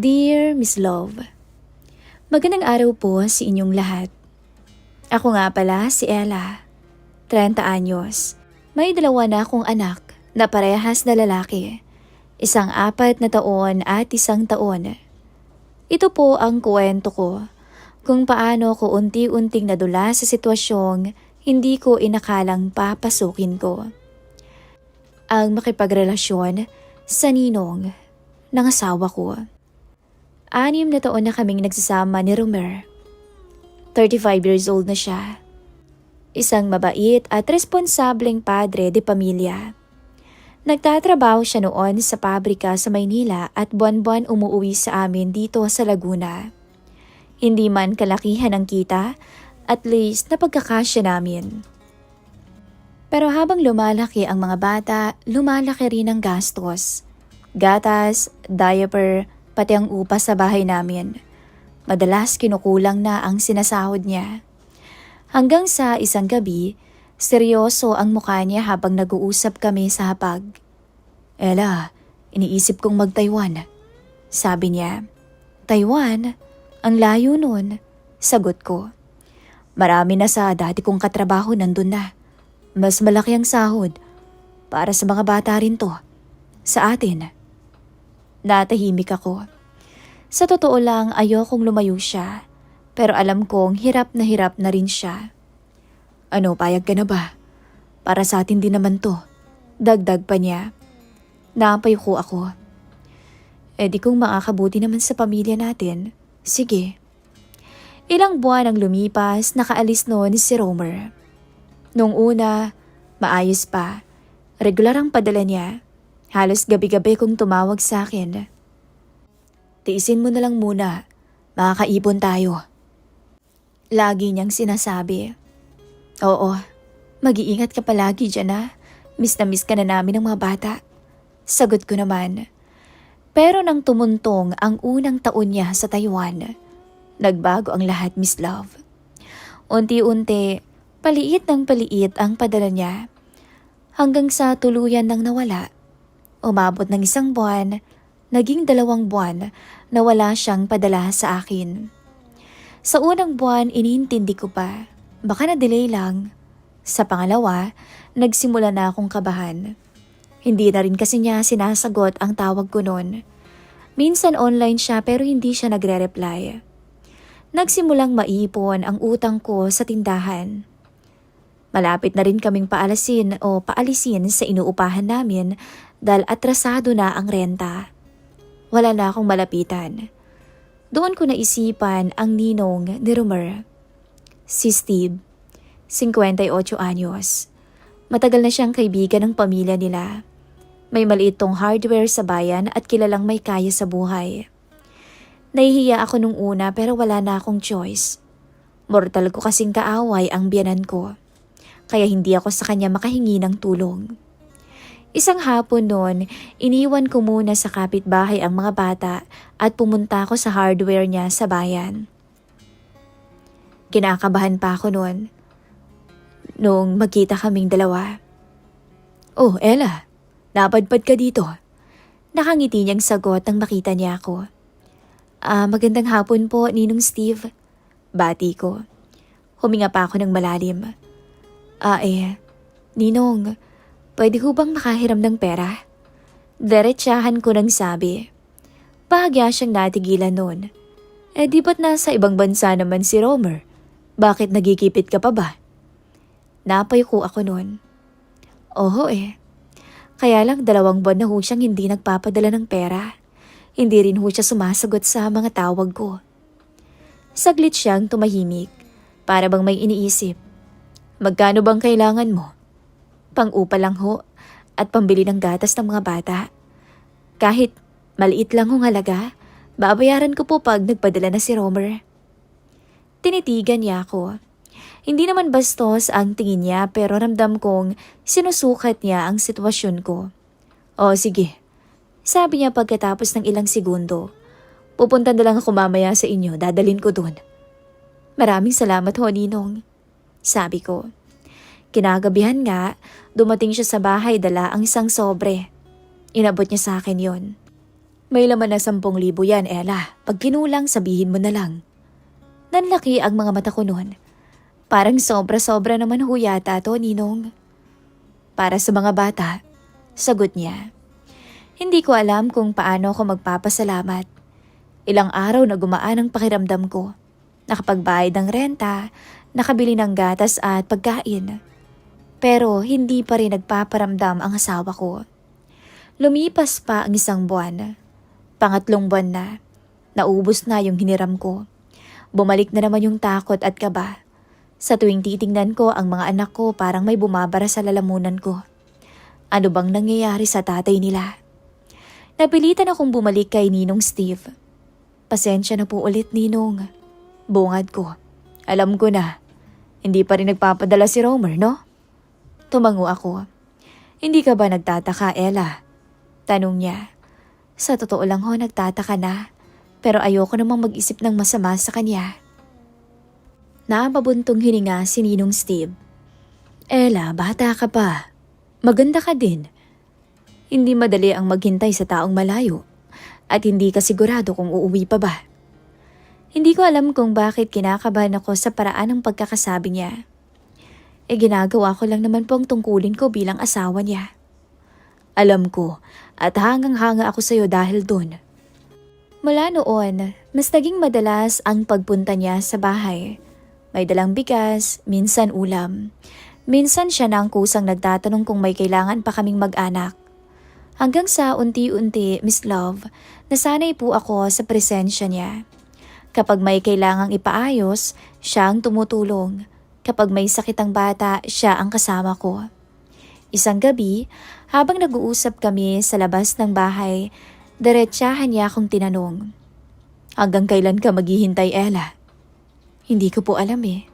Dear Miss Love, magandang araw po sa inyong lahat. Ako nga pala si Ella, 30 anyos. May dalawa na akong anak na parehas na lalaki, isang 4 na taon at 1 taon. Ito po ang kwento ko kung paano ko unti-unting nadula sa sitwasyong hindi ko inakalang papasukin ko. Ang makipagrelasyon sa ninong ng asawa ko. 6 na taon na kaming nagsasama ni Romer. 35 years old na siya. Isang mabait at responsableng padre de pamilya. Nagtatrabaho siya noon sa pabrika sa Maynila at buwan-buwan umuwi sa amin dito sa Laguna. Hindi man kalakihan ang kita, at least napagkakasya namin. Pero habang lumalaki ang mga bata, lumalaki rin ang gastos. Gatas, diaper, pati ang upa sa bahay namin. Madalas kinukulang na ang sinasahod niya. Hanggang sa isang gabi, seryoso ang mukha niya habang nag-uusap kami sa hapag. Ella, iniisip kong mag-Taiwan. Sabi niya. Taiwan? Ang layo nun. Sagot ko. Marami na sa dati kong katrabaho nandun na. Mas malaki ang sahod. Para sa mga bata rin to. Sa atin. Natahimik ako. Sa totoo lang ayokong lumayo siya, pero alam kong hirap na rin siya. Ano, payag ka na ba? Para sa atin din naman to. Dagdag pa niya. Napayuko ako. Di kung makakabuti naman sa pamilya natin, sige. Ilang buwan ang lumipas, nakaalis noon si Romer. Nung una, maayos pa. Regular ang padala niya. Halos gabi-gabi kong tumawag sa akin. Tiisin mo na lang muna. Makakaipon tayo. Lagi niyang sinasabi. Oo, mag-iingat ka palagi dyan na miss ka na namin ng mga bata. Sagot ko naman. Pero nang tumuntong ang unang taon niya sa Taiwan, nagbago ang lahat, Miss Love. Unti-unti, paliit ng paliit ang padala niya. Hanggang sa tuluyan nang nawala. Umabot ng 1 buwan, naging 2 buwan na wala siyang padala sa akin. Sa unang buwan, iniintindi ko pa. Baka na-delay lang. Sa pangalawa, nagsimula na akong kabahan. Hindi na rin kasi niya sinasagot ang tawag ko noon. Minsan online siya pero hindi siya nagre-reply. Nagsimulang maipon ang utang ko sa tindahan. Malapit na rin kaming paalisin sa inuupahan namin dahil atrasado na ang renta. Wala na akong malapitan. Doon ko naisipan ang ninong ni Romer. Si Steve, 58 anyos. Matagal na siyang kaibigan ng pamilya nila. May maliit tong hardware sa bayan at kilalang may kaya sa buhay. Nahihiya ako nung una pero wala na akong choice. Mortal ko kasing kaaway ang biyanan ko. Kaya hindi ako sa kanya makahingi ng tulong. Isang hapon noon, iniwan ko muna sa kapitbahay ang mga bata at pumunta ako sa hardware niya sa bayan. Kinakabahan pa ako noon nung magkita kaming dalawa. Oh, Ella, napadpad ka dito. Nakangiti niyang sagot nang makita niya ako. Magandang hapon po, Ninong Steve. Bati ko. Huminga pa ako ng malalim. Ninong, pwede ho bang makahiram ng pera? Diretsahan ko nang sabi. Bahagya siyang natigilan noon. Di ba't nasa ibang bansa naman si Romer? Bakit nagikipit ka pa ba? Napayuko ako noon. Oho Kaya lang 2 buwan na ho siyang hindi nagpapadala ng pera. Hindi rin ho siya sumasagot sa mga tawag ko. Saglit siyang tumahimik, para bang may iniisip. Magkano bang kailangan mo? Pang-upa lang ho at pambili ng gatas ng mga bata. Kahit maliit lang hong halaga, babayaran ko po pag nagpadala na si Romer. Tinitigan niya ako. Hindi naman bastos ang tingin niya pero ramdam kong sinusukat niya ang sitwasyon ko. O sige, sabi niya pagkatapos ng ilang segundo. Pupunta na lang ako mamaya sa inyo, dadalhin ko dun. Maraming salamat ho, Ninong. Sabi ko. Kinagabihan nga, dumating siya sa bahay dala ang isang sobre. Inabot niya sa akin yon. May laman na 10,000 yan, Ella. Pag kinulang, sabihin mo na lang. Nanlaki ang mga mata ko noon. Parang sobra-sobra naman ho yata to, Ninong. Para sa mga bata, sagot niya. Hindi ko alam kung paano ako magpapasalamat. Ilang araw na gumaan ang pakiramdam ko. Nakapagbayad ng renta, nakabili ng gatas at pagkain. Pero hindi pa rin nagpaparamdam ang asawa ko. Lumipas pa ang 1 buwan. Pangatlong buwan na, naubos na yung hiniram ko. Bumalik na naman yung takot at kaba. Sa tuwing titingnan ko ang mga anak ko parang may bumabara sa lalamunan ko. Ano bang nangyayari sa tatay nila? Napilitan akong bumalik kay Ninong Steve. Pasensya na po ulit, Ninong. Bungad ko. Alam ko na. Hindi pa rin nagpapadala si Romer, no? Tumango ako. Hindi ka ba nagtataka, Ella? Tanong niya. Sa totoo lang ho, nagtataka na. Pero ayoko namang mag-isip ng masama sa kanya. Napabuntong hininga si Ninong Steve. Ella, bata ka pa. Maganda ka din. Hindi madali ang maghintay sa taong malayo. At hindi ka sigurado kung uuwi pa ba. Hindi ko alam kung bakit kinakabahan ako sa paraan ng pagkakasabi niya. Ginagawa ko lang naman po ang tungkulin ko bilang asawa niya. Alam ko at hangang-hanga ako sa iyo dahil doon. Mula noon, mas naging madalas ang pagpunta niya sa bahay. May dalang bigas, minsan ulam. Minsan siya na ang kusang nagtatanong kung may kailangan pa kaming mag-anak. Hanggang sa unti-unti, Miss Love, nasanay po ako sa presensya niya. Kapag may kailangang ipaayos, siya ang tumutulong. Kapag may sakit ang bata, siya ang kasama ko. Isang gabi, habang nag-uusap kami sa labas ng bahay, diretsahan niya akong tinanong. Hanggang kailan ka maghihintay, Ella? Hindi ko po alam eh.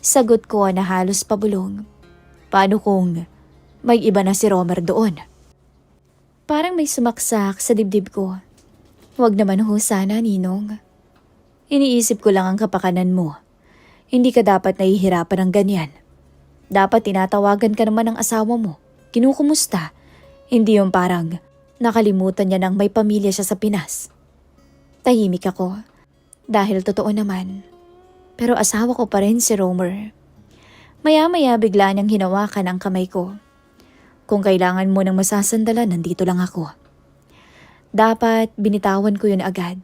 Sagot ko na halos pabulong. Paano kung may iba na si Romer doon? Parang may sumaksak sa dibdib ko. Huwag naman ho sana, Ninong. Iniisip ko lang ang kapakanan mo. Hindi ka dapat nahihirapan ng ganyan. Dapat tinatawagan ka naman ng asawa mo. Kinukumusta. Hindi yung parang nakalimutan niya nang may pamilya siya sa Pinas. Tahimik ako. Dahil totoo naman. Pero asawa ko pa rin si Romer. Maya-maya bigla niyang hinawakan ang kamay ko. Kung kailangan mo ng masasandalan, nandito lang ako. Dapat binitawan ko yun agad.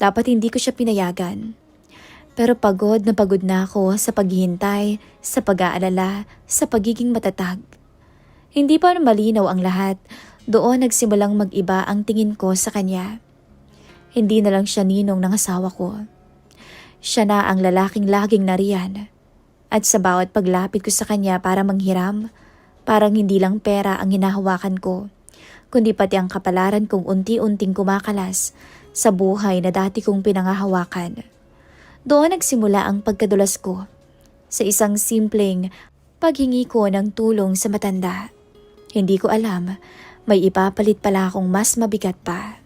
Dapat hindi ko siya pinayagan. Pero pagod na ako sa paghihintay, sa pag-aalala, sa pagiging matatag. Hindi pa malinaw ang lahat, doon nagsimulang mag-iba ang tingin ko sa kanya. Hindi na lang siya ninong ng asawa ko. Siya na ang lalaking laging nariyan. At sa bawat paglapit ko sa kanya para manghiram, parang hindi lang pera ang hinahawakan ko, kundi pati ang kapalaran kong unti-unting kumakalas sa buhay na dati kong pinangahawakan. Doon nagsimula ang pagkadulas ko sa isang simpleng paghingi ko ng tulong sa matanda. Hindi ko alam, may ipapalit pala akong mas mabigat pa.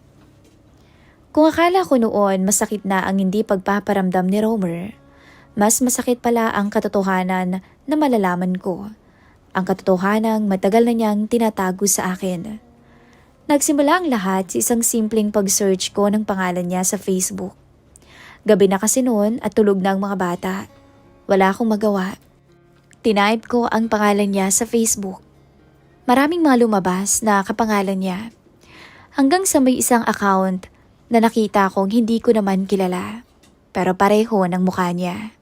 Kung akala ko noon masakit na ang hindi pagpaparamdam ni Romer, mas masakit pala ang katotohanan na malalaman ko. Ang katotohanang matagal na niyang tinatago sa akin. Nagsimula ang lahat sa isang simpleng pag-search ko ng pangalan niya sa Facebook. Gabi na kasi noon at tulog na ang mga bata. Wala akong magawa. Tinype ko ang pangalan niya sa Facebook. Maraming mga lumabas na kapangalan niya. Hanggang sa may isang account na nakita kong hindi ko naman kilala. Pero pareho ng mukha niya.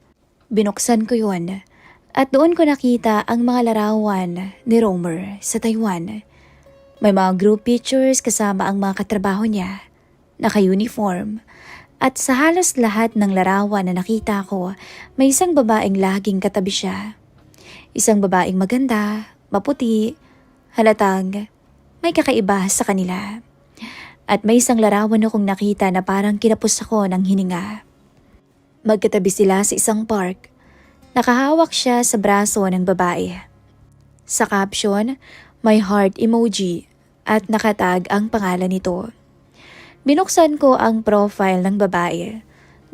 Binuksan ko yun at doon ko nakita ang mga larawan ni Romer sa Taiwan. May mga group pictures kasama ang mga katrabaho niya. Naka-uniform. At sa halos lahat ng larawan na nakita ko, may isang babaeng laging katabi siya. Isang babaeng maganda, maputi, halatang may kakaiba sa kanila. At may isang larawan akong nakita na parang kinapos ako ng hininga. Magkatabi sila sa isang park. Nakahawak siya sa braso ng babae. Sa caption, may heart emoji at nakatag ang pangalan nito. Binuksan ko ang profile ng babae.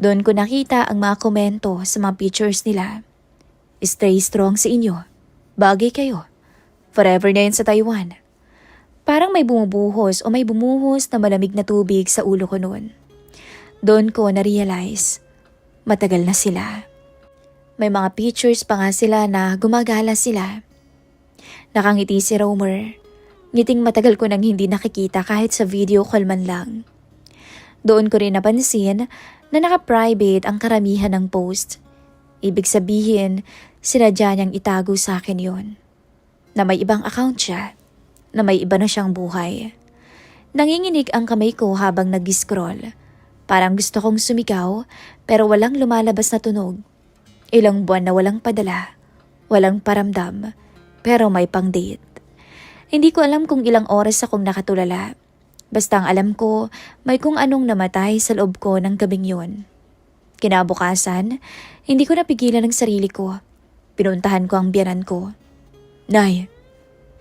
Doon ko nakita ang mga komento sa mga pictures nila. Stay strong sa inyo. Bagay kayo. Forever na yun sa Taiwan. Parang may bumubuhos o may bumuhos na malamig na tubig sa ulo ko noon. Doon ko na-realize, matagal na sila. May mga pictures pa nga sila na gumagala sila. Nakangiti si Romer. Ngiting matagal ko nang hindi nakikita kahit sa video call man lang. Doon ko rin napansin na naka-private ang karamihan ng post. Ibig sabihin, sinadya niyang itago sa akin yon. Na may ibang account siya. Na may iba na siyang buhay. Nanginginig ang kamay ko habang nag-scroll. Parang gusto kong sumigaw pero walang lumalabas na tunog. Ilang buwan na walang padala, walang paramdam, pero may pang-date. Hindi ko alam kung ilang oras akong nakatulala. Basta ang alam ko, may kung anong namatay sa loob ko ng gabing yun. Kinabukasan, hindi ko napigilan ang sarili ko. Pinuntahan ko ang biyanan ko. Nay,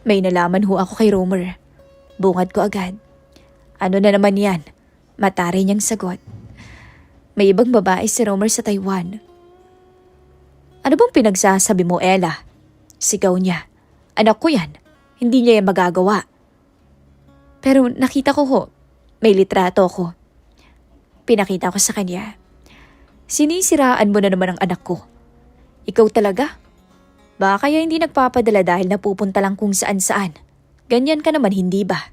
may nalaman ho ako kay Romer. Bungad ko agad. Ano na naman yan? Matari niyang sagot. May ibang babae si Romer sa Taiwan. Ano bang pinagsasabi mo, Ella? Sigaw niya. Anak ko yan. Hindi niya yan magagawa. Pero nakita ko ho. May litrato ko. Pinakita ko sa kanya. Sinisiraan mo na naman ang anak ko. Ikaw talaga? Baka kaya hindi nagpapadala dahil napupunta lang kung saan-saan. Ganyan ka naman, hindi ba?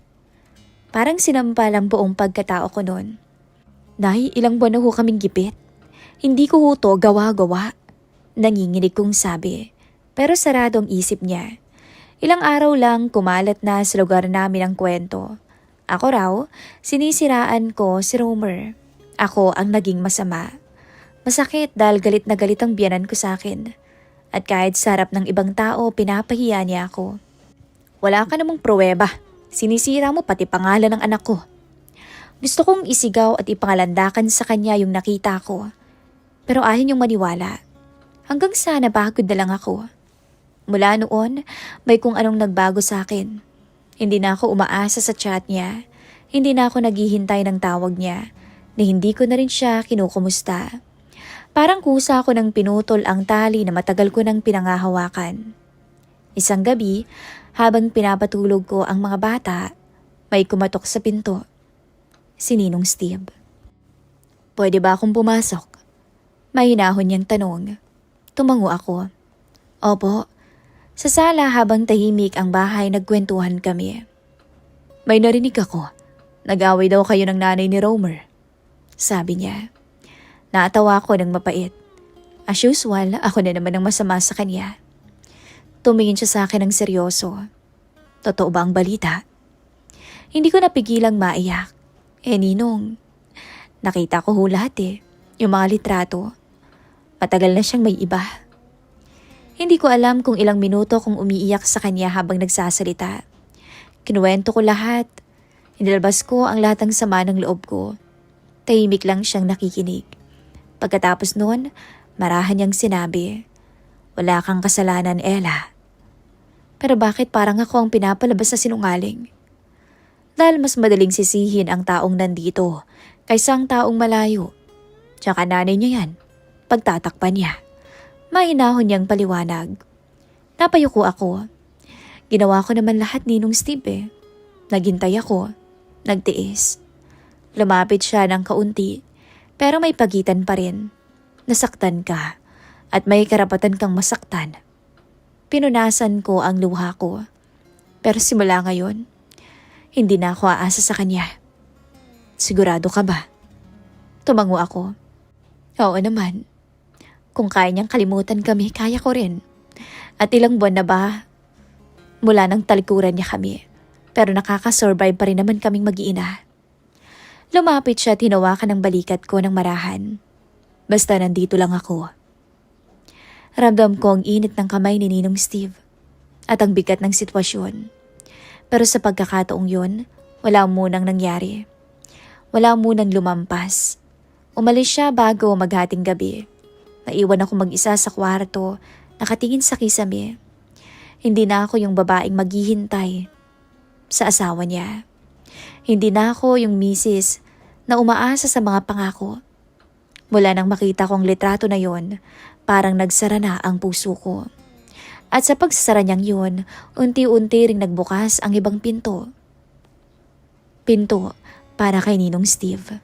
Parang sinampal ang buong pagkatao ko noon. Nay, ilang buwan na ho kaming gipit. Hindi ko ho to gawa-gawa. Nanginginig kong sabi. Pero sarado ang isip niya. Ilang araw lang kumalat na sa lugar namin ang kwento. Ako raw, sinisiraan ko si Romer. Ako ang naging masama. Masakit dahil galit na galit ang biyanan ko sa akin. At kahit sa harap ng ibang tao, pinapahiya niya ako. Wala ka namang pruweba. Sinisira mo pati pangalan ng anak ko. Gusto kong isigaw at ipangalandakan sa kanya yung nakita ko. Pero ayaw niyong maniwala. Hanggang sa napagod na lang ako. Mula noon, may kung anong nagbago sa akin. Hindi na ako umaasa sa chat niya. Hindi na ako naghihintay ng tawag niya. Ni hindi ko na rin siya kinukumusta. Parang kusa ako nang pinutol ang tali na matagal ko nang pinangahawakan. Isang gabi, habang pinapatulog ko ang mga bata, may kumatok sa pinto. Si Ninong Steve. Pwede ba akong pumasok? Mahinahon niyang tanong. Tumango ako. Opo. Sa sala habang tahimik ang bahay nagkwentuhan kami. May narinig ako. Nag-away daw kayo ng nanay ni Romer. Sabi niya. Natawa ako ng mapait. As usual, ako na naman ang masama sa kanya. Tumingin siya sa akin ng seryoso. Totoo ba ang balita? Hindi ko napigilang maiyak. Ninong, nakita ko ho lahat yung mga litrato. Matagal na siyang may iba. Hindi ko alam kung ilang minuto kong umiiyak sa kanya habang nagsasalita. Kinuwento ko lahat. Inilabas ko ang lahat ng sama ng loob ko. Tahimik lang siyang nakikinig. Pagkatapos noon, marahan niyang sinabi, wala kang kasalanan, Ella. Pero bakit parang ako ang pinapalabas na sinungaling? Dahil mas madaling sisihin ang taong nandito kaysa ang taong malayo. Tsaka nanay niya yan, pagtatakpan niya. Mahinahon niyang paliwanag. Napayuko ako. Ginawa ko naman lahat Ninong Steve. Naghintay ako, nagtiis. Lumapit siya ng kaunti. Pero may pagitan pa rin. Nasaktan ka at may karapatan kang masaktan. Pinunasan ko ang luha ko. Pero simula ngayon, hindi na ako aasa sa kanya. Sigurado ka ba? Tumango ako. Oo naman. Kung kaya niyang kalimutan kami, kaya ko rin. At ilang buwan na ba? Mula nang talikuran niya kami. Pero nakakasurvive pa rin naman kaming mag-iina. Lumapit siya at hinawakan ng balikat ko ng marahan. Basta nandito lang ako. Ramdam ko ang init ng kamay ni Ninong Steve at ang bigat ng sitwasyon. Pero sa pagkakataong yun, wala munang nangyari. Wala munang lumampas. Umalis siya bago maghating gabi. Naiwan ako mag-isa sa kwarto, nakatingin sa kisame. Hindi na ako yung babaeng maghihintay sa asawa niya. Hindi na ako yung misis na umaasa sa mga pangako. Mula nang makita ko ang litrato na yon, parang nagsara na ang puso ko. At sa pagsasara niyang yun, unti-unti ring nagbukas ang ibang pinto. pinto para kay Ninong Steve.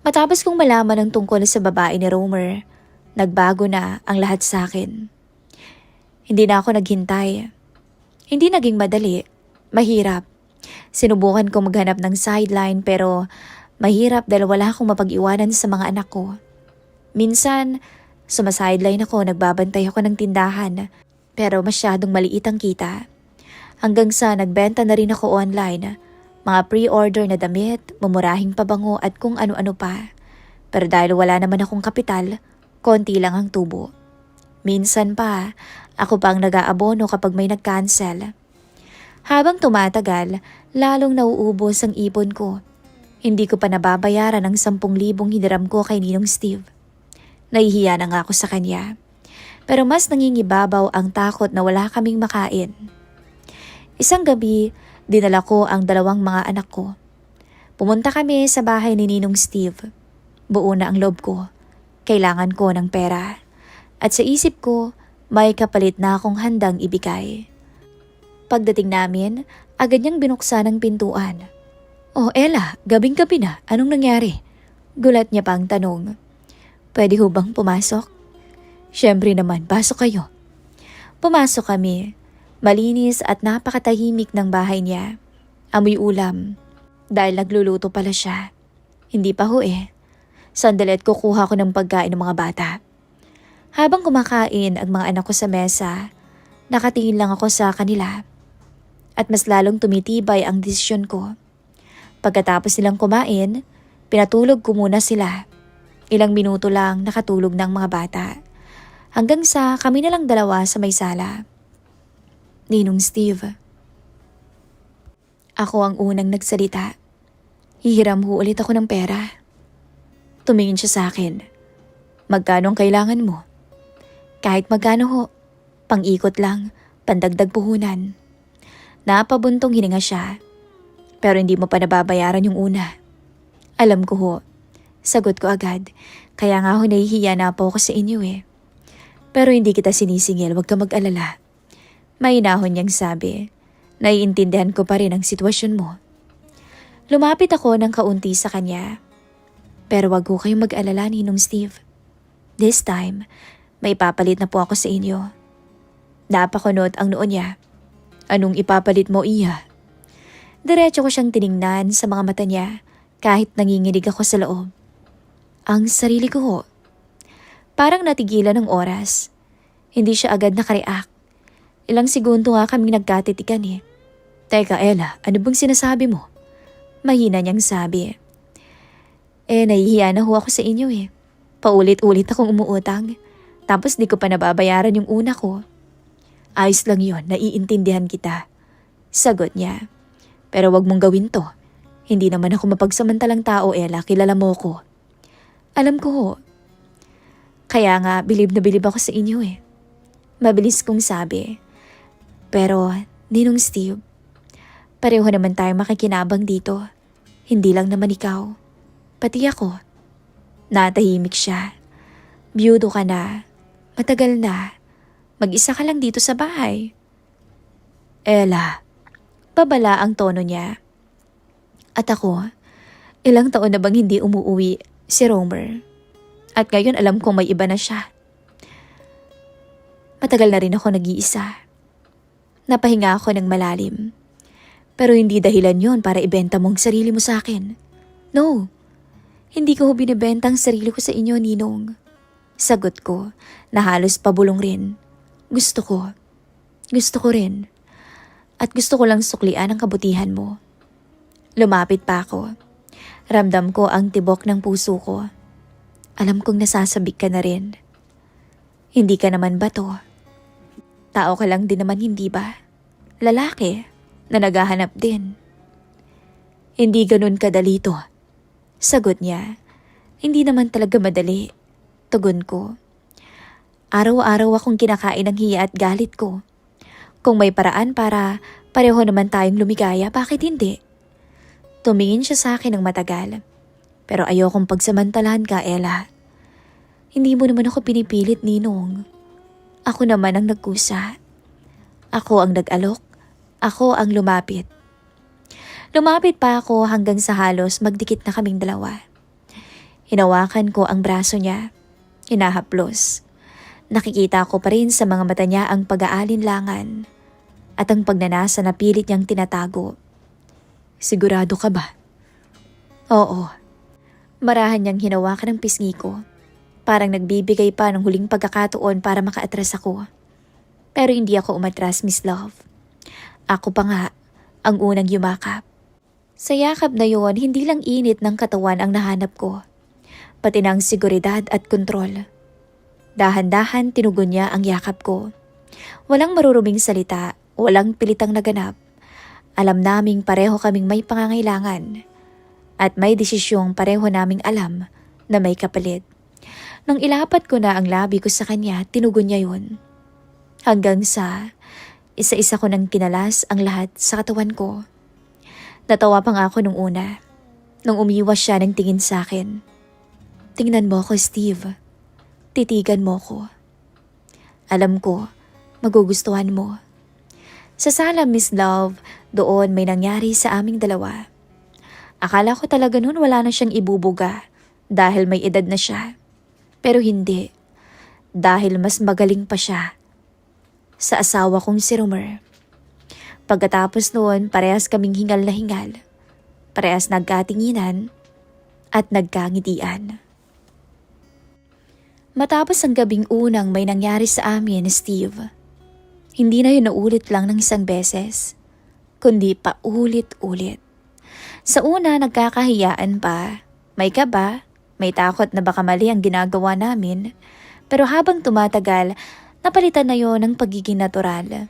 Matapos kong malaman ang tungkol sa babae ni Romer, nagbago na ang lahat sa akin. Hindi na ako naghintay. Hindi naging madali, mahirap. Sinubukan ko maghanap ng sideline pero mahirap dahil wala akong mapag-iwanan sa mga anak ko. Minsan, sumasideline ako, nagbabantay ako ng tindahan pero masyadong maliit ang kita. Hanggang sa nagbenta na rin ako online, mga pre-order na damit, mumurahing pabango at kung ano-ano pa. Pero dahil wala naman akong kapital, konti lang ang tubo. Minsan pa, ako pa ang nag-aabono kapag may nag-cancel. Habang tumatagal, lalong nauubos ang ipon ko. Hindi ko pa nababayaran ang 10,000 hiniram ko kay Ninong Steve. Nahihiya na nga ako sa kanya. Pero mas nangingibabaw ang takot na wala kaming makain. Isang gabi, dinala ko ang 2 mga anak ko. Pumunta kami sa bahay ni Ninong Steve. Buo na ang loob ko. Kailangan ko ng pera. At sa isip ko, may kapalit na akong handang ibigay. Pagdating namin, agad niyang binuksan ang pintuan. "Oh Ella, gabing-gabi na. Anong nangyari?" Gulat niya pang tanong. "Pwede ho bang pumasok?" "Siyempre naman, pasok kayo." Pumasok kami. Malinis at napakatahimik ng bahay niya. Amoy ulam. Dahil nagluluto pala siya. Hindi pa ho eh. Sandali at kukuha ko ng pagkain ng mga bata. Habang kumakain ang mga anak ko sa mesa, nakatingin lang ako sa kanila. At mas lalong tumitibay ang desisyon ko. Pagkatapos nilang kumain, pinatulog ko muna sila. Ilang minuto lang nakatulog ng mga bata. Hanggang sa kami na lang 2 sa may sala. "Ninong Steve." Ako ang unang nagsalita. "Hihiram ho ulit ako ng pera." Tumingin siya sa akin. "Magkano ang kailangan mo?" "Kahit magkano ho. Pang-ikot lang, pandagdag puhunan." Napabuntong hininga siya. "Pero hindi mo pa nababayaran yung una." "Alam ko ho." Sagot ko agad. Kaya nga ho nahihiya na po ako sa inyo eh. "Pero hindi kita sinisingil, wag ka mag-alala." Mahinahon niyang sabi. "Naiintindihan ko pa rin ang sitwasyon mo." Lumapit ako ng kaunti sa kanya. "Pero wag ko kayong mag-alala, Ninong Steve. This time, may ipapalit na po ako sa inyo." Napakunot ang noo niya. "Anong ipapalit mo, Iya?" Diretso ko siyang tiningnan sa mga mata niya kahit nanginginig ako sa loob. "Ang sarili ko ho." Parang natigilan ng oras. Hindi siya agad nakareact. Ilang segundo nga kaming nagkatitikan eh. "Teka Ella, ano bang sinasabi mo?" Mahina niyang sabi. "Nahihiya na ho ako sa inyo eh. Paulit-ulit akong umuutang. Tapos di ko pa nababayaran yung una ko." "Ayos lang yon, naiintindihan kita." Sagot niya. "Pero wag mong gawin to. Hindi naman ako mapagsamantalang tao, Ella, kilala mo ko." "Alam ko ho." "Kaya nga bilib na bilib ako sa inyo eh." Mabilis kong sabi. "Pero, Ninong Steve, pareho naman tayo makikinabang dito. Hindi lang naman ikaw. Pati ako." Natahimik siya. "Biyudo ka na. Matagal na. Mag-isa ka lang dito sa bahay." "Ella." Babala ang tono niya. At ako, ilang taon na bang hindi umuwi si Romer? At ngayon alam kong may iba na siya. Matagal na rin ako nag-iisa. Napahinga ako ng malalim. "Pero hindi dahilan yon para ibenta mo ang sarili mo sa akin." "No, hindi ko binibenta ang sarili ko sa inyo, Ninong." Sagot ko na halos pabulong rin. Gusto ko rin. At gusto ko lang suklian ang kabutihan mo." Lumapit pa ako. Ramdam ko ang tibok ng puso ko. Alam kong nasasabik ka na rin. Hindi ka naman ba to? Tao ka lang din naman, hindi ba? Lalaki na naghahanap din. "Hindi ganun kadali to." Sagot niya. "Hindi naman talaga madali." Tugon ko. Araw-araw akong kinakain ng hiya at galit ko. Kung may paraan para pareho naman tayong lumigaya, bakit hindi? Tumingin siya sa akin ng matagal. "Pero ayokong pagsamantalahan ka, Ella. Hindi mo naman ako pinipilit, Ninong. Ako naman ang nagkusa. Ako ang nag-alok. Ako ang lumapit." Lumapit pa ako hanggang sa halos magdikit na kaming dalawa. Hinawakan ko ang braso niya. Hinahaplos. Nakikita ko pa rin sa mga mata niya ang pag-aalinlangan at ang pagnanasa na pilit niyang tinatago. Sigurado ka ba? Oo. Marahan niyang hinawakan ang pisngi ko. Parang nagbibigay pa ng huling pagkakataon para makaatras ako. Pero hindi ako umatras, Miss Love. Ako pa nga ang unang yumakap. Sa yakap na yon, hindi lang init ng katawan ang nahanap ko, pati ng seguridad at kontrol. Dahan-dahan tinugon niya ang yakap ko. Walang maruruming salita, walang pilitang naganap. Alam naming pareho kaming may pangangailangan. At may desisyong pareho naming alam na may kapalit. Nang ilapat ko na ang labi ko sa kanya, tinugon niya yun. Hanggang sa isa-isa ko nang kinalas ang lahat sa katawan ko. Natawa pa nga ako nung una, nung umiwas siya ng tingin sa akin. Tingnan mo ako, Steve. Titigan mo ko. Alam ko, magugustuhan mo. Sa sala, Miss Love, doon may nangyari sa aming dalawa. Akala ko talaga noon wala na siyang ibubuga dahil may edad na siya. Pero hindi, dahil mas magaling pa siya sa asawa kong si Romer. Pagkatapos noon, parehas kaming hingal na hingal. Parehas nagkatinginan at nagkangitian. Matapos ang gabing unang may nangyari sa amin, Steve, hindi na yun naulit lang ng isang beses, kundi pa ulit-ulit. Sa una, nagkakahiyaan pa. May kaba, may takot na baka mali ang ginagawa namin. Pero habang tumatagal, napalitan na yon ng pagiging natural.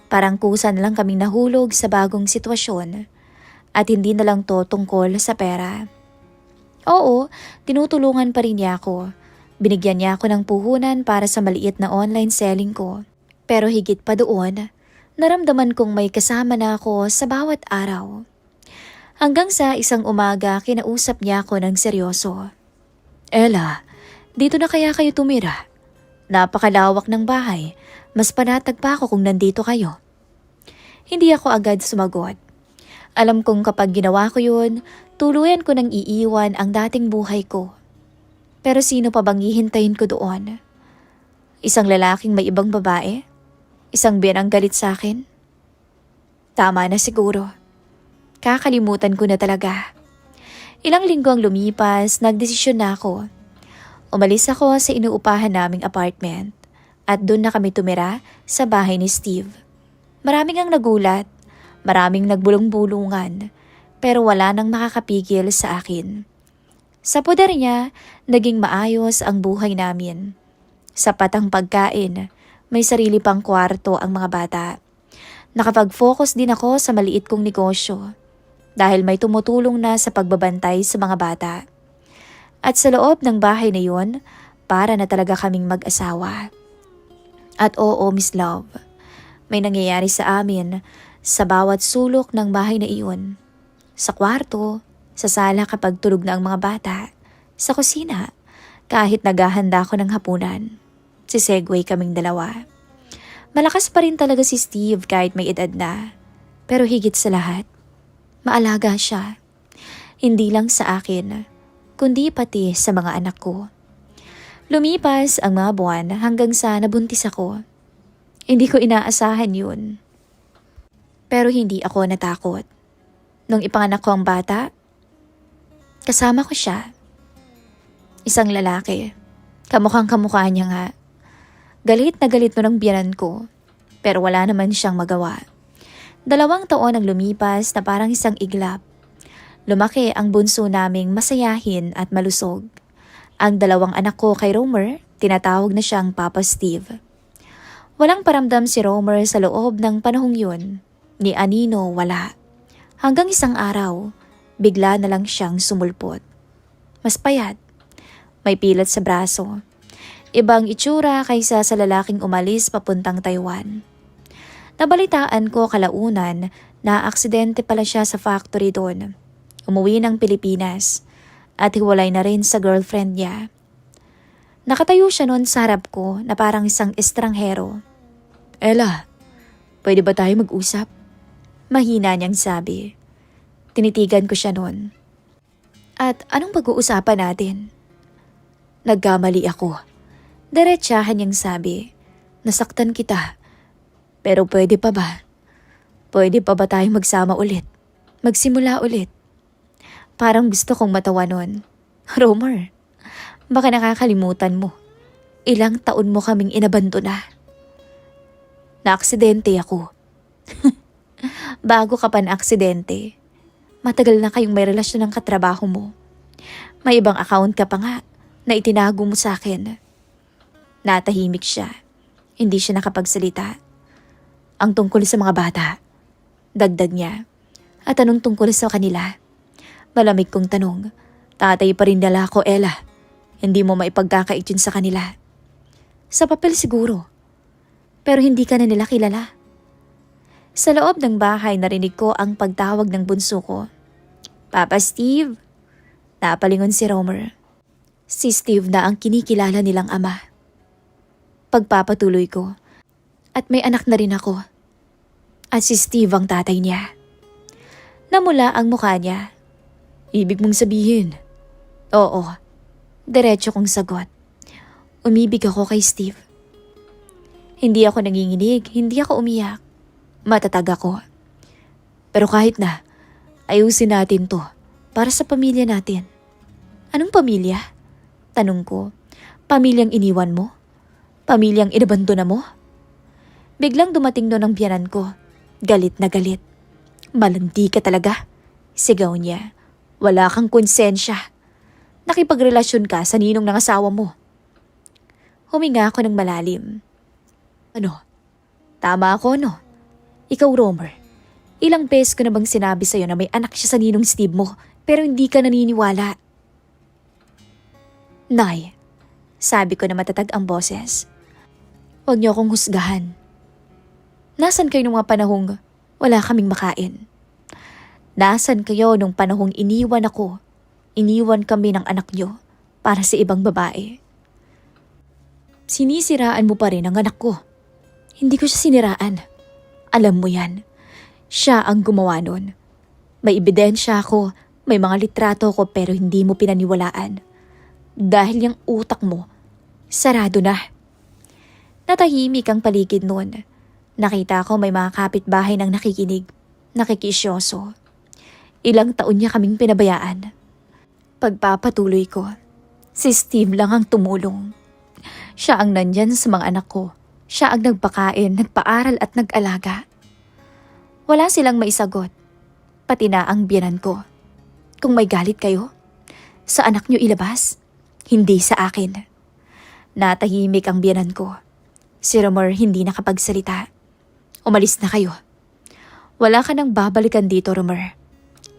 Parang kusan lang kaming nahulog sa bagong sitwasyon at hindi na lang to tungkol sa pera. Oo, tinutulungan pa rin niya ako. Binigyan niya ako ng puhunan para sa maliit na online selling ko. Pero higit pa doon, naramdaman kong may kasama na ako sa bawat araw. Hanggang sa isang umaga, kinausap niya ako ng seryoso. Ella, dito na kaya kayo tumira? Napakalawak ng bahay. Mas panatag pa ako kung nandito kayo. Hindi ako agad sumagot. Alam kong kapag ginawa ko yun, tuluyan ko nang iiwan ang dating buhay ko. Pero sino pa bang hihintayin ko doon? Isang lalaking may ibang babae? Isang biyanang galit sa akin? Tama na siguro. Kakalimutan ko na talaga. Ilang linggo ang lumipas, nagdesisyon na ako. Umalis ako sa inuupahan naming apartment at doon na kami tumira sa bahay ni Steve. Maraming ang nagulat, maraming nagbulong-bulungan, pero wala nang makakapigil sa akin. Sa poder niya, naging maayos ang buhay namin. Sapat ang pagkain, may sarili pang kwarto ang mga bata. Nakapag-focus din ako sa maliit kong negosyo dahil may tumutulong na sa pagbabantay sa mga bata. At sa loob ng bahay na yun, para na talaga kaming mag-asawa. At oo, Miss Love, may nangyayari sa amin sa bawat sulok ng bahay na iyon. Sa kwarto, sa sala kapag tulog na ang mga bata, sa kusina, kahit naghahanda ko ng hapunan. Sisegway kaming dalawa. Malakas pa rin talaga si Steve kahit may edad na. Pero higit sa lahat, maalaga siya. Hindi lang sa akin, kundi pati sa mga anak ko. Lumipas ang mga buwan hanggang sa nabuntis ako. Hindi ko inaasahan yun. Pero hindi ako natakot. Nung ipanganak ko ang bata, kasama ko siya. Isang lalaki. Kamukhang kamukha niya nga. Galit na galit nun ang biyanan ko, pero wala naman siyang magawa. 2 taon ang lumipas na parang isang iglap. Lumaki ang bunso naming masayahin at malusog. Ang 2 anak ko kay Romer, tinatawag na siyang Papa Steve. Walang paramdam si Romer sa loob ng panahong yun. Ni Anino wala. Hanggang isang araw, bigla na lang siyang sumulpot. Mas payat. May pilat sa braso. Ibang itsura kaysa sa lalaking umalis papuntang Taiwan. Nabalitaan ko kalaunan na aksidente pala siya sa factory doon. Umuwi ng Pilipinas at hiwalay na rin sa girlfriend niya. Nakatayo siya noon sa harap ko na parang isang estranghero. Ella, pwede ba tayo mag-usap? Mahina niyang sabi. Tinitigan ko siya noon. At anong pag-uusapan natin? Nagkamali ako. Diretsahan niyang sabi, nasaktan kita. Pero pwede pa ba? Pwede pa ba tayong magsama ulit? Magsimula ulit? Parang gusto kong matawa nun. Romer, baka nakakalimutan mo. Ilang taon mo kaming inabandona. Na-aksidente ako. Bago ka pa na-aksidente, matagal na kayong may relasyon ng katrabaho mo. May ibang account ka pa nga na itinago mo sa akin. Natahimik siya. Hindi siya nakapagsalita. Ang tungkol sa mga bata, dagdag niya. At anong tungkol sa kanila? Malamig kong tanong. Tatay pa rin nila ako, Ella. Hindi mo maipagkakait yun sa kanila. Sa papel siguro. Pero hindi ka na nila kilala. Sa loob ng bahay narinig ko ang pagtawag ng bunso ko. Papa Steve. Napalingon si Romer. Si Steve na ang kinikilala nilang ama. Pagpapatuloy ko. At may anak na rin ako. At si Steve ang tatay niya. Namula ang mukha niya. Ibig mong sabihin? Oo. Diretso kong sagot. Umibig ako kay Steve. Hindi ako nanginginig, hindi ako umiyak. Matatag ako. Pero kahit na, ayusin natin to para sa pamilya natin. Anong pamilya? Tanong ko. Pamilyang iniwan mo? Pamilyang inabandona mo? Biglang dumating doon ang biyanan ko. Galit na galit. Malandi ka talaga. Sigaw niya. Wala kang konsensya. Nakipagrelasyon ka sa ninong ng asawa mo. Huminga ako ng malalim. Ano? Tama ako, no? Ikaw, Romer. Ilang beses ko na bang sinabi sa'yo na may anak siya sa ninong Steve mo pero hindi ka naniniwala? Nay, sabi ko na matatag ang boses. Huwag niyo akong husgahan. Nasaan kayo nung mga panahong wala kaming makain? Nasaan kayo nung panahong iniwan ako? Iniwan kami ng anak niyo para sa ibang babae. Sinisiraan mo pa rin ang anak ko. Hindi ko siya siniraan. Alam mo yan. Siya ang gumawa nun. May ebidensya ako, may mga litrato ko pero hindi mo pinaniwalaan. Dahil yung utak mo, sarado na. Natahimik ang paligid nun. Nakita ko may mga kapitbahay nang nakikinig, nakikisyoso. Ilang taon niya kaming pinabayaan. Pagpapatuloy ko, si Steve lang ang tumulong. Siya ang nandyan sa mga anak ko. Siya ang nagpakain, nagpaaral at nag-alaga. Wala silang maisagot, pati na ang biyanan ko. Kung may galit kayo, sa anak niyo ilabas, hindi sa akin. Natahimik ang biyanan ko. Si Romer hindi nakapagsalita. Umalis na kayo. Wala ka nang babalikan dito, Romer.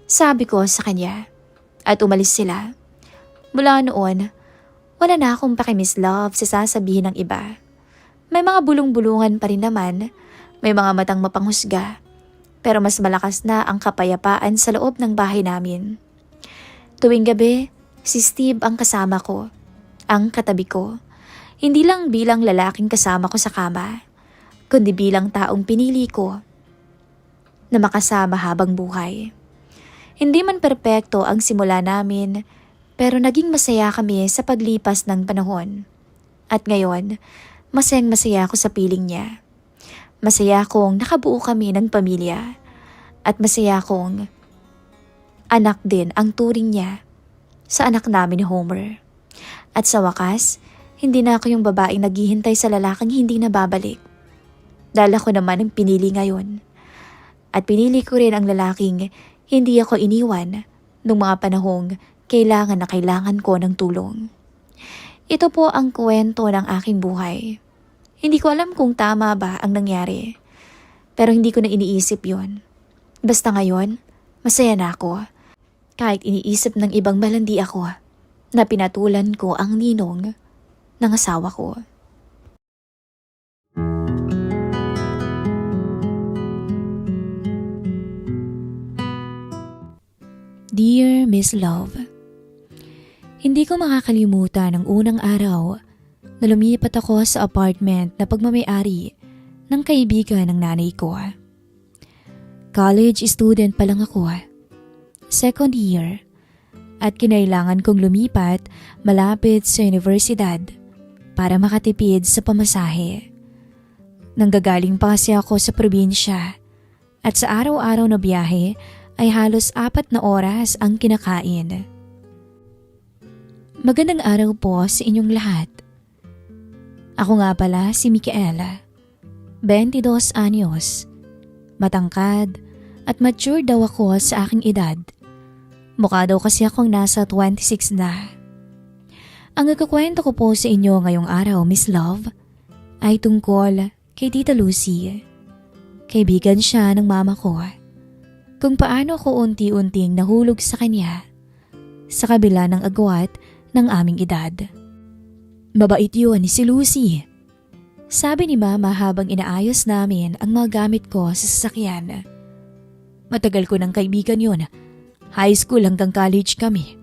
Sabi ko sa kanya. At umalis sila. Mula noon, wala na akong pakimiss love sa sasabihin ng iba. May mga bulong-bulungan pa rin naman, may mga matang mapanghusga. Pero mas malakas na ang kapayapaan sa loob ng bahay namin. Tuwing gabi, si Steve ang kasama ko, ang katabi ko. Hindi lang bilang lalaking kasama ko sa kama, kundi bilang taong pinili ko na makasama habang buhay. Hindi man perpekto ang simula namin, pero naging masaya kami sa paglipas ng panahon. At ngayon, masayang-masaya ako sa piling niya. Masaya kong nakabuo kami ng pamilya. At masaya kong anak din ang turing niya sa anak namin ni Homer. At sa wakas, hindi na ako yung babaeng naghihintay sa lalaking hindi nababalik. Dahil ako naman ang pinili ngayon. At pinili ko rin ang lalaking hindi ako iniwan nung mga panahong kailangan na kailangan ko ng tulong. Ito po ang kwento ng aking buhay. Hindi ko alam kung tama ba ang nangyari. Pero hindi ko na iniisip yon. Basta ngayon, masaya na ako. Kahit iniisip ng ibang malandi ako na pinatulan ko ang ninong ng asawa ko. Dear Miss Love, hindi ko makakalimutan ang unang araw na lumipat ako sa apartment na pagmamayari ng kaibigan ng nanay ko. College student pa lang ako. second year, at kinailangan kong lumipat malapit sa universidad para makatipid sa pamasahe. Nanggagaling pa kasi ako sa probinsya at sa araw-araw na biyahe ay halos 4 na oras ang kinakain. Magandang araw po sa inyong lahat. Ako nga pala si Micaela, 22 anyos, matangkad at mature daw ako sa aking edad. Mukha daw kasi akong nasa 26 na. Ang ikukwento ko po sa inyo ngayong araw, Miss Love, ay tungkol kay Tita Lucy. Kaibigan siya ng mama ko. Kung paano ako unti-unting nahulog sa kanya sa kabila ng agwat ng aming edad. Mabait yun si Lucy. Sabi ni mama habang inaayos namin ang mga gamit ko sa sasakyan. Matagal ko ng kaibigan yun. High school hanggang college kami.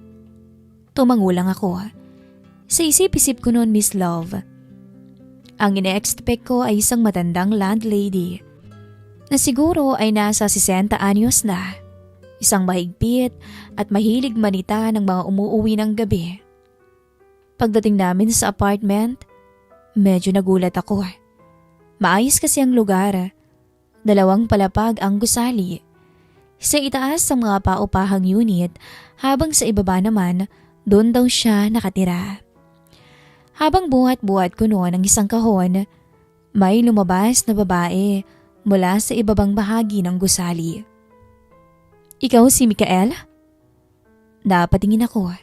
Tumango lang ako. Sa isip-isip ko noon, Miss Love. Ang ine-expect ko ay isang matandang landlady na siguro ay nasa 60 anyos na. Isang mahigpit at mahilig manita ng mga umuuwi ng gabi. Pagdating namin sa apartment, medyo nagulat ako. Maayos kasi ang lugar. 2 palapag ang gusali. Sa itaas sa mga paupahang unit habang sa ibaba naman doon daw siya nakatira. Habang buhat-buhat ko noon ang isang kahon, may lumabas na babae mula sa ibabang bahagi ng gusali. Ikaw si Micael? Napatingin ako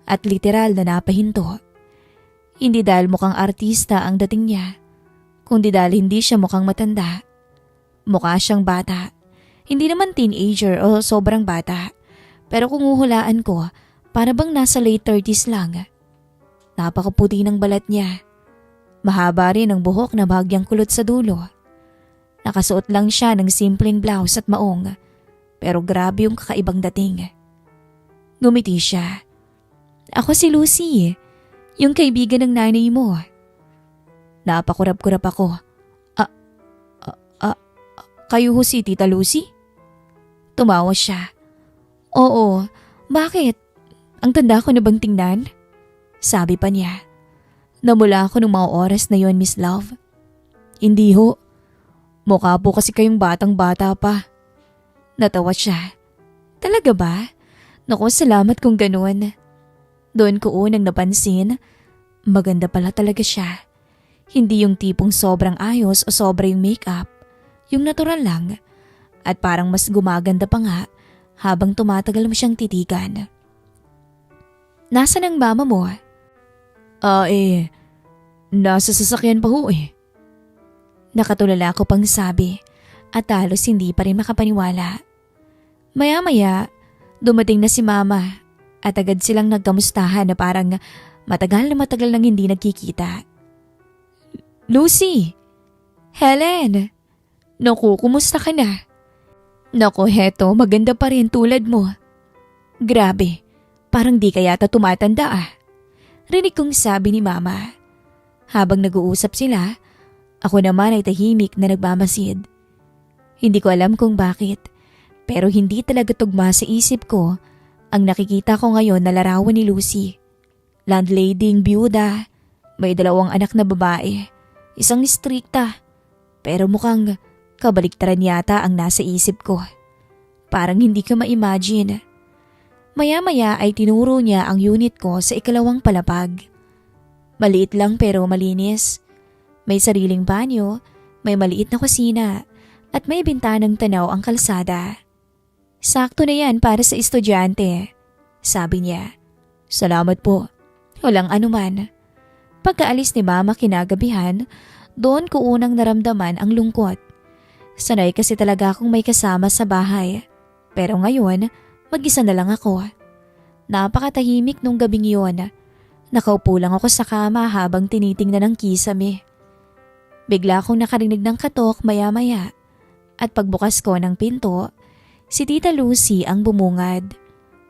at literal na napahinto. Hindi dahil mukhang artista ang dating niya, kundi dahil hindi siya mukhang matanda. Mukha siyang bata. Hindi naman teenager o sobrang bata, pero kung uhulaan ko, para bang nasa late 30s lang. Napakaputi ng balat niya. Mahaba rin ang buhok na bahagyang kulot sa dulo. Nakasuot lang siya ng simpleng blouse at maong, pero grabe yung kakaibang dating. Ngumiti siya. Ako si Lucy, yung kaibigan ng nanay mo. Napakurap-kurap ako. Kayo ho si Tita Lucy? Tumawa siya. Oo, bakit? Ang tanda ko na bang tingnan? Sabi pa niya. Namula ako ng mga oras na yon, Miss Love. Hindi ho. Mukha po kasi kayong batang-bata pa. Natawa siya. Talaga ba? Naku, salamat kung ganun. Doon ko unang napansin, maganda pala talaga siya. Hindi yung tipong sobrang ayos o sobra yung makeup. Yung natural lang. At parang mas gumaganda pa nga habang tumatagal mo siyang titigan. Nasaan ang mama mo? Nasa sasakyan pa ho eh. Nakatulala ko pang sabi at halos hindi pa rin makapaniwala. Maya-maya, dumating na si mama at agad silang nagkamustahan na parang matagal nang hindi nagkikita. Lucy! Helen! Naku, kumusta ka na? Naku, heto, maganda pa rin tulad mo. Grabe, parang di ka yata tumatanda ah. Rinig kong sabi ni mama. Habang nag-uusap sila, ako naman ay tahimik na nagmamasid. Hindi ko alam kung bakit, pero hindi talaga tugma sa isip ko ang nakikita ko ngayon na larawan ni Lucy. Landlading byuda, may 2 anak na babae, isang strikta, pero mukhang kabaliktaran yata ang nasa isip ko. Parang hindi ko ma-imagine. Maya-maya ay tinuro niya ang unit ko sa 2 palapag. Maliit lang pero malinis. May sariling banyo, may maliit na kusina, at may bintanang tanaw ang kalsada. Sakto na yan para sa estudyante, sabi niya. Salamat po. Walang anuman. Pagkaalis ni mama kinagabihan, doon ko unang naramdaman ang lungkot. Sanay kasi talaga akong may kasama sa bahay. Pero ngayon, mag-isa na lang ako. Napakatahimik nung gabing yun. Nakaupo lang ako sa kama habang tinitingnan ang kisame. Bigla akong nakarinig ng katok maya-maya. At pagbukas ko ng pinto, si Tita Lucy ang bumungad.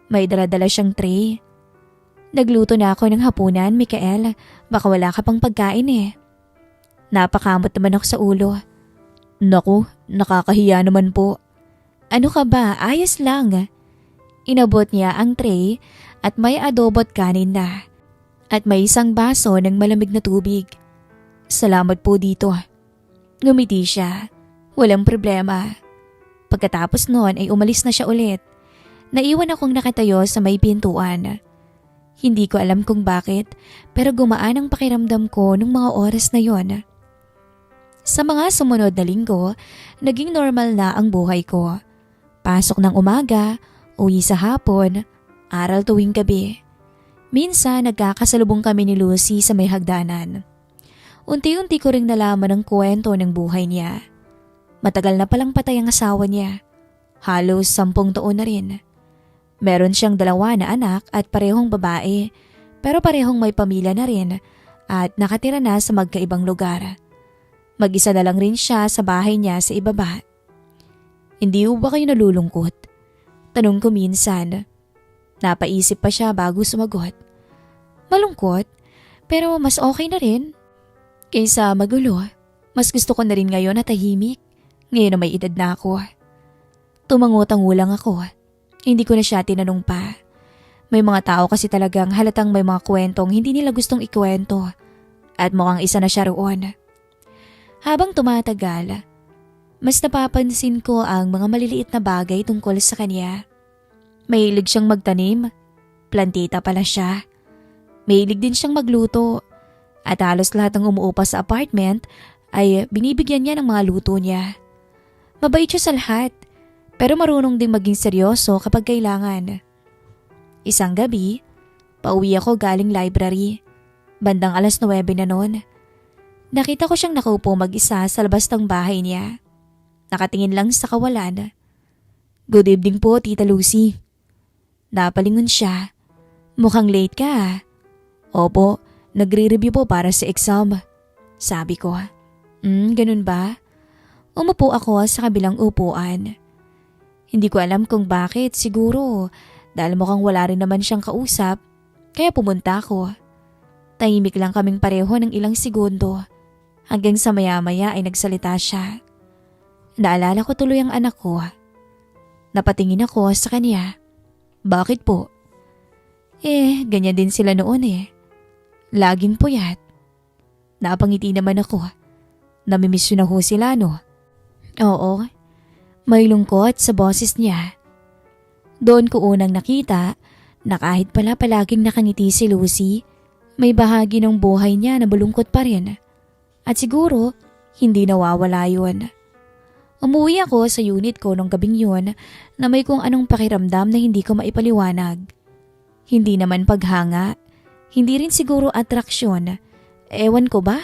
May dala-dala siyang tray. Nagluto na ako ng hapunan, Micael. Baka wala ka pang pagkain eh. Napakamot naman ako sa ulo. Naku, nakakahiya naman po. Ano ka ba? Ayos lang. Inabot niya ang tray at may adobot kanin na. At may isang baso ng malamig na tubig. Salamat po dito. Ngumiti siya. Walang problema. Pagkatapos noon ay umalis na siya ulit. Naiwan akong nakatayo sa may pintuan. Hindi ko alam kung bakit pero gumaan ang pakiramdam ko nung mga oras na yon. Sa mga sumunod na linggo, naging normal na ang buhay ko. Pasok ng umaga, uwi sa hapon, aral tuwing gabi. Minsan nagkakasalubong kami ni Lucy sa may hagdanan. Unti-unti ko ring nalaman ang kwento ng buhay niya. Matagal na palang patay ang asawa niya. Halos 10 taon na rin. Meron siyang 2 na anak at parehong babae, pero parehong may pamilya na rin at nakatira na sa magkaibang lugar. Mag-isa na lang rin siya sa bahay niya sa ibaba. Hindi ba kayo nalulungkot? Tanong ko minsan. Napaisip pa siya bago sumagot. Malungkot, pero mas okay na rin. Kaysa magulo, mas gusto ko na rin ngayon na tahimik. Ngayon na may edad na ako. Tumango-tango lang ako. Hindi ko na siya tinanong pa. May mga tao kasi talagang halatang may mga kwentong hindi nila gustong ikwento. At mukhang isa na siya roon. Habang tumatagal, mas napapansin ko ang mga maliliit na bagay tungkol sa kanya. Mahilig siyang magtanim. Plantita pala siya. Mahilig din siyang magluto. At halos lahat ng umuupa sa apartment ay binibigyan niya ng mga luto niya. Mabait siya sa lahat, pero marunong ding maging seryoso kapag kailangan. Isang gabi, pauwi ako galing library. Bandang 9:00 na noon. Nakita ko siyang nakaupo mag-isa sa labas ng bahay niya. Nakatingin lang sa kawalan. Good evening po, Tita Lucy. Napalingon siya. Mukhang late ka ah. Opo, nagre-review po para sa exam. Sabi ko. Ganun ba? Umupo ako sa kabilang upuan. Hindi ko alam kung bakit, siguro dahil mukhang wala rin naman siyang kausap, kaya pumunta ako. Tahimik lang kaming pareho ng ilang segundo. Hanggang sa maya-maya ay nagsalita siya. Naalala ko tuloy ang anak ko. Napatingin ako sa kanya. Bakit po? Ganyan din sila noon eh. Laging puyat. Napangiti naman ako. Namimiss yun na ho sila no? Oo. May lungkot sa boses niya. Doon ko unang nakita na kahit pala palaging nakangiti si Lucy, may bahagi ng buhay niya na malungkot pa rin. At siguro, hindi nawawala yun. Umuwi ako sa unit ko nung gabing yun na may kung anong pakiramdam na hindi ko maipaliwanag. Hindi naman paghanga, hindi rin siguro atraksyon. Ewan ko ba?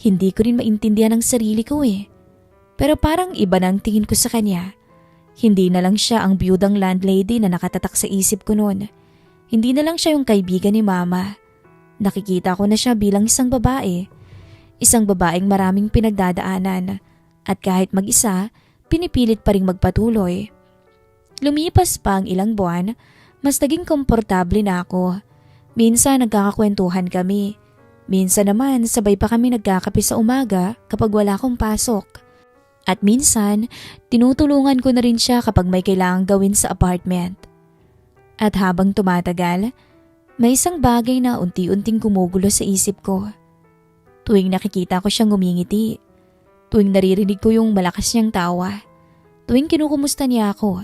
Hindi ko rin maintindihan ang sarili ko eh. Pero parang iba nang tingin ko sa kanya. Hindi na lang siya ang biyudang landlady na nakatatak sa isip ko noon. Hindi na lang siya yung kaibigan ni Mama. Nakikita ko na siya bilang isang babae. Isang babaeng maraming pinagdadaanan at kahit mag-isa, pinipilit pa ring magpatuloy. Lumipas pa ang ilang buwan, mas naging komportable na ako. Minsan nagkakakwentuhan kami. Minsan naman sabay pa kami nagkakape sa umaga kapag wala akong pasok. At minsan, tinutulungan ko na rin siya kapag may kailangang gawin sa apartment. At habang tumatagal, may isang bagay na unti-unting gumugulo sa isip ko. Tuwing nakikita ko siyang ngumingiti, tuwing naririnig ko yung malakas niyang tawa, tuwing kinukumusta niya ako,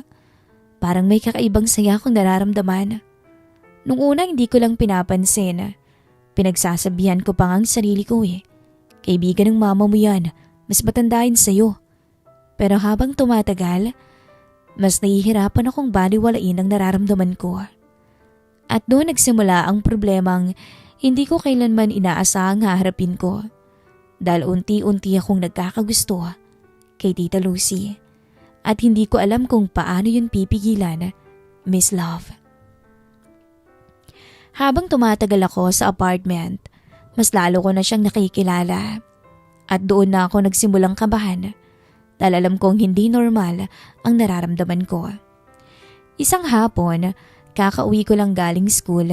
parang may kakaibang saya akong nararamdaman. Nung una hindi ko lang pinapansin, pinagsasabihan ko pa nga ang sarili ko eh. Kaibigan ng mama mo yan, mas matandain sa'yo. Pero habang tumatagal, mas nahihirapan akong baliwalain ang nararamdaman ko. At doon nagsimula ang problemang hindi ko kailanman inaasahang haharapin ko. Dahil unti-unti akong nagkakagusto kay Tita Lucy. At hindi ko alam kung paano yun pipigilan, Miss Love. Habang tumatagal ako sa apartment, mas lalo ko na siyang nakikilala. At doon na ako nagsimulang kabahan dahil alam kong hindi normal ang nararamdaman ko. Isang hapon, kakauwi ko lang galing school.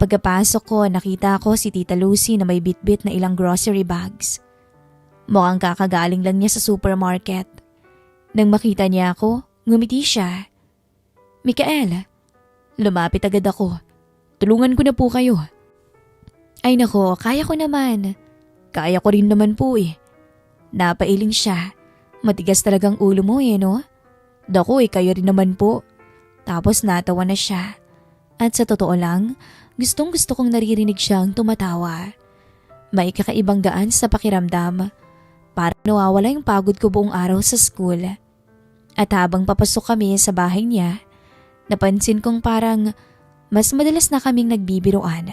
Pagkapasok ko, nakita ko si Tita Lucy na may bitbit na ilang grocery bags. Mukhang kakagaling lang niya sa supermarket. Nang makita niya ako, ngumiti siya. Mikael, Lumapit agad ako. Tulungan ko na po kayo. Ay nako, kaya ko naman. Kaya ko rin naman po eh. Napailing siya. Matigas talagang ulo mo eh, no? Dako kayo rin naman po. Tapos natawa na siya. At sa totoo lang, gustong gusto kong naririnig siyang tumatawa. May kakaibang gaan sa pakiramdam. Parang nawawala yung pagod ko buong araw sa school. At habang papasok kami sa bahay niya, napansin kong parang mas madalas na kaming nagbibiruan.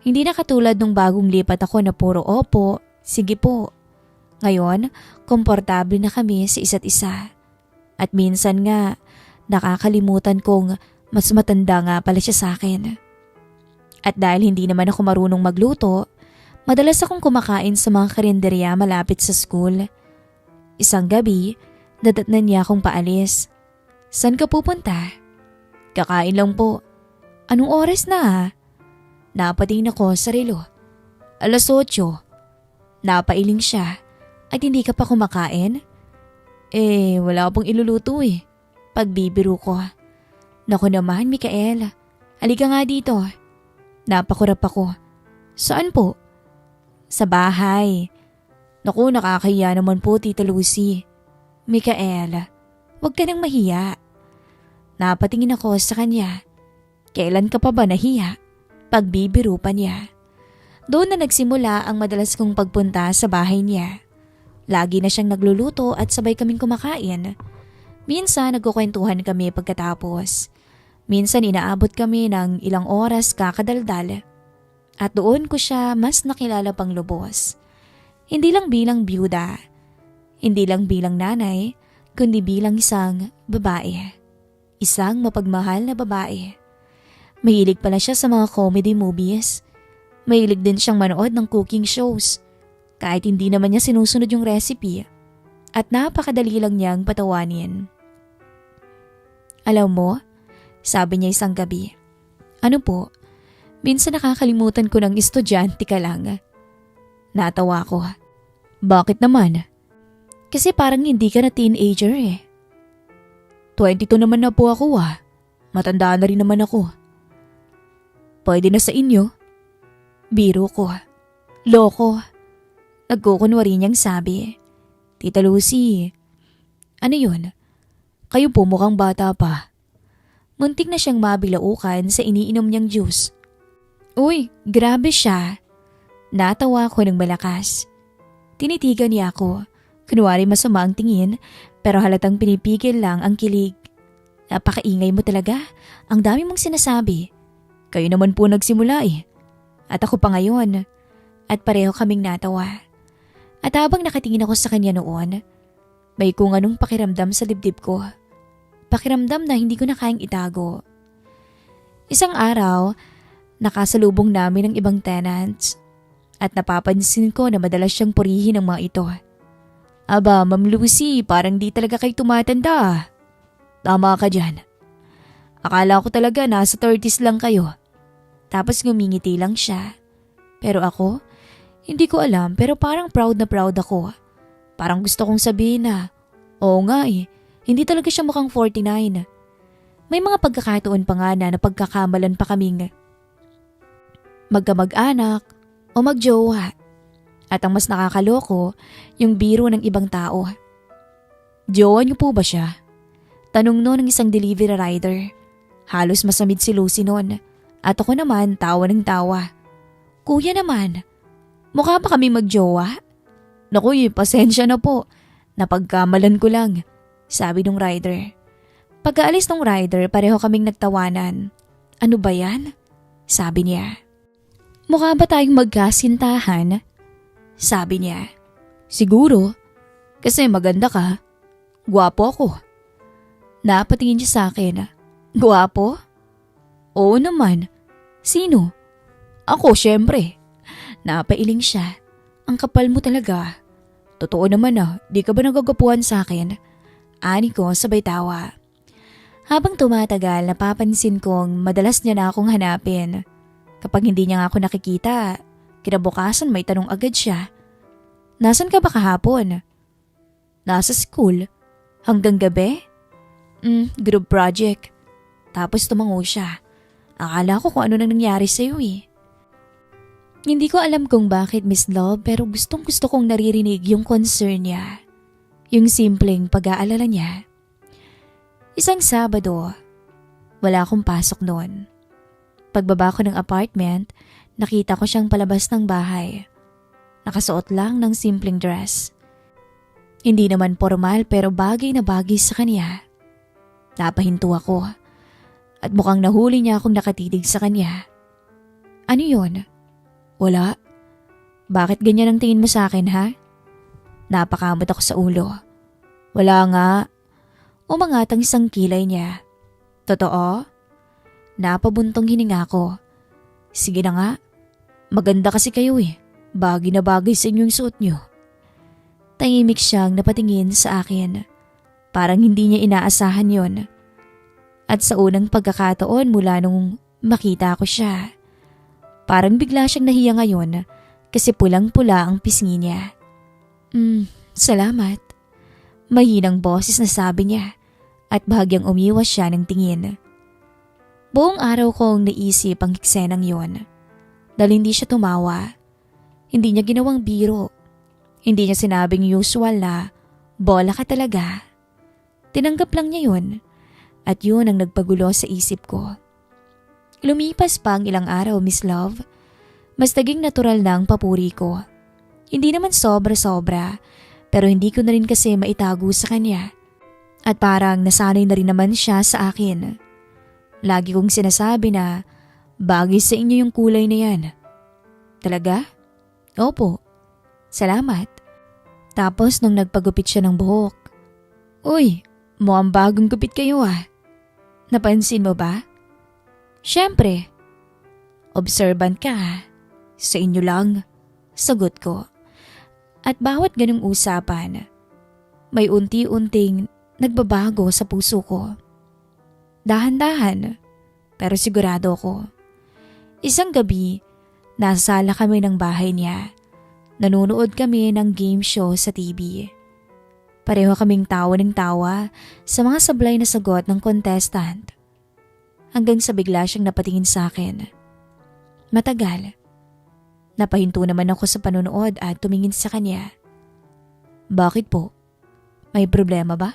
Hindi na katulad nung bagong lipat ako na puro opo, sige po. Ngayon, komportable na kami sa isa't isa. At minsan nga, nakakalimutan kong mas matanda nga pala siya sa akin. At dahil hindi naman ako marunong magluto, madalas akong kumakain sa mga karinderya malapit sa school. Isang gabi, dadatnan niya akong paalis. Saan ka pupunta? Kakain lang po. Anong oras na? Napatingin ako sa relo. 8:00. Napailing siya. At hindi ka pa kumakain? Wala pong iluluto eh. Pagbibiro ko. Naku naman, Mikael. Halika nga dito. Napakurap ako. Saan po? Sa bahay. Naku, nakakahiya naman po, Tita Lucy. Mikael, huwag ka nang mahiya. Napatingin ako sa kanya. Kailan ka pa ba nahiya? Pagbibiro pa niya. Doon na nagsimula ang madalas kong pagpunta sa bahay niya. Lagi na siyang nagluluto at sabay kaming kumakain. Minsan nagkukwentuhan kami pagkatapos. Minsan inaabot kami ng ilang oras kakadaldal. At doon ko siya mas nakilala pang lubos. Hindi lang bilang byuda. Hindi lang bilang nanay, kundi bilang isang babae. Isang mapagmahal na babae. Mahilig pala siya sa mga comedy movies. Mahilig din siyang manood ng cooking shows. Kahit hindi naman niya sinusunod yung recipe. At napakadali lang niyang patawanin. Alam mo, sabi niya isang gabi. Ano po? Minsan nakakalimutan ko ng estudyante ka lang. Natawa ko. Bakit naman? Kasi parang hindi ka na teenager eh. 22 naman na po ako ah. Matanda na rin naman ako. Pwede na sa inyo. Biro ko. Loko. Nagkukunwari niyang sabi. Tita Lucy, ano yun? Kayo po mukhang bata pa. Muntik na siyang mabilaukan sa iniinom niyang juice. Uy, grabe siya. Natawa ko ng malakas. Tinitigan niya ako. Kunwari masama ang tingin, pero halatang pinipigil lang ang kilig. Napakaingay mo talaga. Ang dami mong sinasabi. Kayo naman po nagsimula eh. At ako pa ngayon. At pareho kaming natawa. At habang nakatingin ako sa kanya noon, may kung anong pakiramdam sa dibdib ko. Pakiramdam na hindi ko na kayang itago. Isang araw, nakasalubong namin ang ibang tenants. At napapansin ko na madalas siyang purihin ng mga ito. Aba, Ma'am Lucy, parang di talaga kayo tumatanda. Tama ka dyan. Akala ko talaga nasa 30s lang kayo. Tapos ngumingiti lang siya. Pero ako, hindi ko alam pero parang proud na proud ako. Parang gusto kong sabihin na, oo nga eh, hindi talaga siya mukhang 49. May mga pagkakataon pa nga na napagkakamalan pa kaming magkamag-anak o magjowa. At ang mas nakakaloko, yung biro ng ibang tao. Jowa niyo po ba siya? Tanong no ng isang delivery rider. Halos masamid si Lucy noon. At ako naman tawa ng tawa. Kuya naman, mukha pa kami magjowa? Naku, pasensya na po. Napagkamalan ko lang, sabi nung rider. Pagkaalis ng rider, pareho kaming nagtawanan. Ano ba yan? Sabi niya. Mukha ba tayong magkasintahan? Sabi niya. Siguro, kasi maganda ka. Gwapo ako. Napatingin siya sa akin. Gwapo? Oo naman. Sino? Ako, syempre. Napailing siya. Ang kapal mo talaga. Totoo naman di ka ba nagagapuan sa akin? Ani ko sabay tawa. Habang tumatagal, napapansin kong madalas niya na akong hanapin. Kapag hindi niya nga ako nakikita, kinabukasan may tanong agad siya. Nasaan ka ba kahapon? Nasa school. Hanggang gabi? Group project. Tapos tumango siya. Akala ko kung ano nang nangyari sa'yo eh. Hindi ko alam kung bakit, Miss Love, pero gustong gusto kong naririnig yung concern niya. Yung simpleng pag-aalala niya. Isang Sabado, wala akong pasok noon. Pagbaba ko ng apartment, nakita ko siyang palabas ng bahay. Nakasuot lang ng simpleng dress. Hindi naman formal pero bagay na bagay sa kanya. Napahinto ako at mukhang nahuli niya akong nakatitig sa kanya. Ano yun? Wala. Bakit ganyan ang tingin mo sa akin, ha? Napakamot ako sa ulo. Wala nga. Umangat ang isang kilay niya. Totoo? Napabuntong hininga ko. Sige na nga. Maganda kasi kayo eh. Bagay na bagay sa inyong suot niyo. Tahimik siyang napatingin sa akin. Parang hindi niya inaasahan yon. At sa unang pagkakataon mula nung makita ko siya, parang bigla siyang nahiya ngayon kasi pulang-pula ang pisngi niya. Salamat. Mahinang boses na sabi niya at bahagyang umiwas siya ng tingin. Buong araw kong naisip ang eksenang yon. Dahil hindi siya tumawa. Hindi niya ginawang biro. Hindi niya sinabing usual na bola ka talaga. Tinanggap lang niya yun at yun ang nagpagulo sa isip ko. Lumipas pa ang ilang araw, Miss Love. Mas naging natural na ang papuri ko. Hindi naman sobra-sobra, pero hindi ko na rin kasi maitago sa kanya. At parang nasanay na rin naman siya sa akin. Lagi kong sinasabi na bagay sa inyo yung kulay na yan. Talaga? Opo. Salamat. Tapos nung nagpagupit siya ng buhok, Uy, mukhang bagong gupit kayo ah. Napansin mo ba? Siyempre. Observant ka ha. Sa inyo lang, sagot ko. At bawat ganung usapan, may unti-unting nagbabago sa puso ko. Dahan-dahan, pero sigurado ko. Isang gabi, nasa sala kami ng bahay niya. Nanonood kami ng game show sa TV. Pareho kaming tawa ng tawa sa mga sablay na sagot ng contestant. Hanggang sa bigla siyang napatingin sa akin. Matagal. Napahinto naman ako sa panonood at tumingin sa kanya. Bakit po? May problema ba?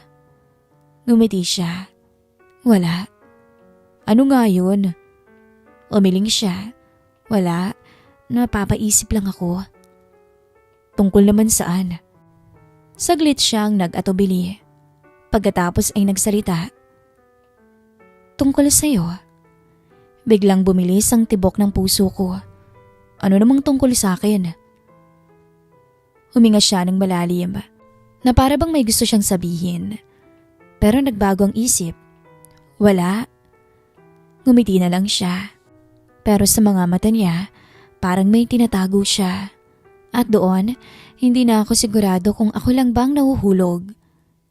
Ngumiti siya. Wala. Ano nga yun? Umiling siya. Wala. Napapaisip lang ako. Tungkol naman saan? Saglit siyang nag-atubili. Pagkatapos ay nagsalita. Tungkol sa'yo. Biglang bumilis ang tibok ng puso ko. Ano namang tungkol sa akin? Huminga siya ng malalim na para bang may gusto siyang sabihin. Pero nagbago ang isip. Wala. Ngumiti na lang siya. Pero sa mga mata niya, parang may tinatago siya. At doon, hindi na ako sigurado kung ako lang bang nahuhulog.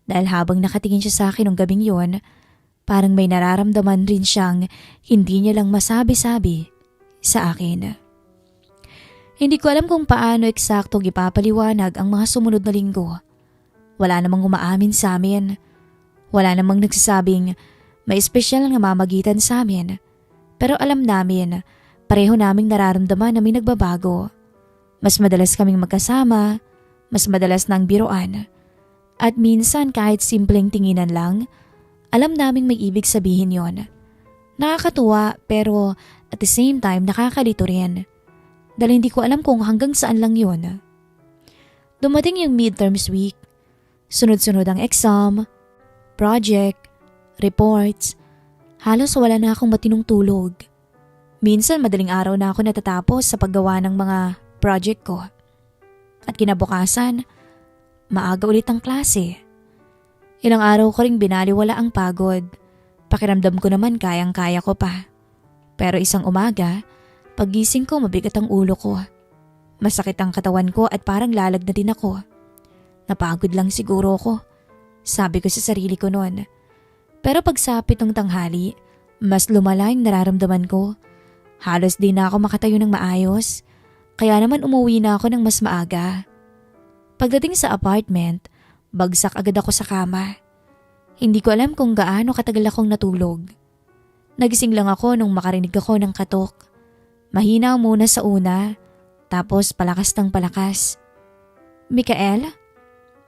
Dahil habang nakatingin siya sa akin ng gabing yon, parang may nararamdaman rin siyang hindi niya lang masabi-sabi sa akin. Hindi ko alam kung paano eksaktong ipapaliwanag ang mga sumunod na linggo. Wala namang umaamin sa amin. Wala namang nagsasabing may espesyal na mamagitan sa amin. Pero alam namin, pareho naming nararamdaman na may nagbabago. Mas madalas kaming magkasama, mas madalas nang biruan. At minsan kahit simpleng tinginan lang, alam naming may ibig sabihin yon. Nakakatuwa pero at the same time nakakalito rin. Dahil hindi ko alam kung hanggang saan lang yon. Dumating yung midterms week. Sunod-sunod ang exam, project, reports. Halos wala na akong matinong tulog. Minsan madaling araw na ako natatapos sa paggawa ng mga project ko. At kinabukasan, maaga ulit ang klase. Ilang araw ko ring binaliwala ang pagod. Pakiramdam ko naman kayang-kaya ko pa. Pero isang umaga, paggising ko mabigat ang ulo ko. Masakit ang katawan ko at parang lalag na din ako. Napagod lang siguro ko, sabi ko sa sarili ko noon. Pero pagsapit ng tanghali, mas lumala yung nararamdaman ko. Halos di na ako makatayo ng maayos, kaya naman umuwi na ako ng mas maaga. Pagdating sa apartment, bagsak agad ako sa kama. Hindi ko alam kung gaano katagal akong natulog. Nagising lang ako nung makarinig ako ng katok. Mahina muna sa una, tapos palakas ng palakas. "Mikael?"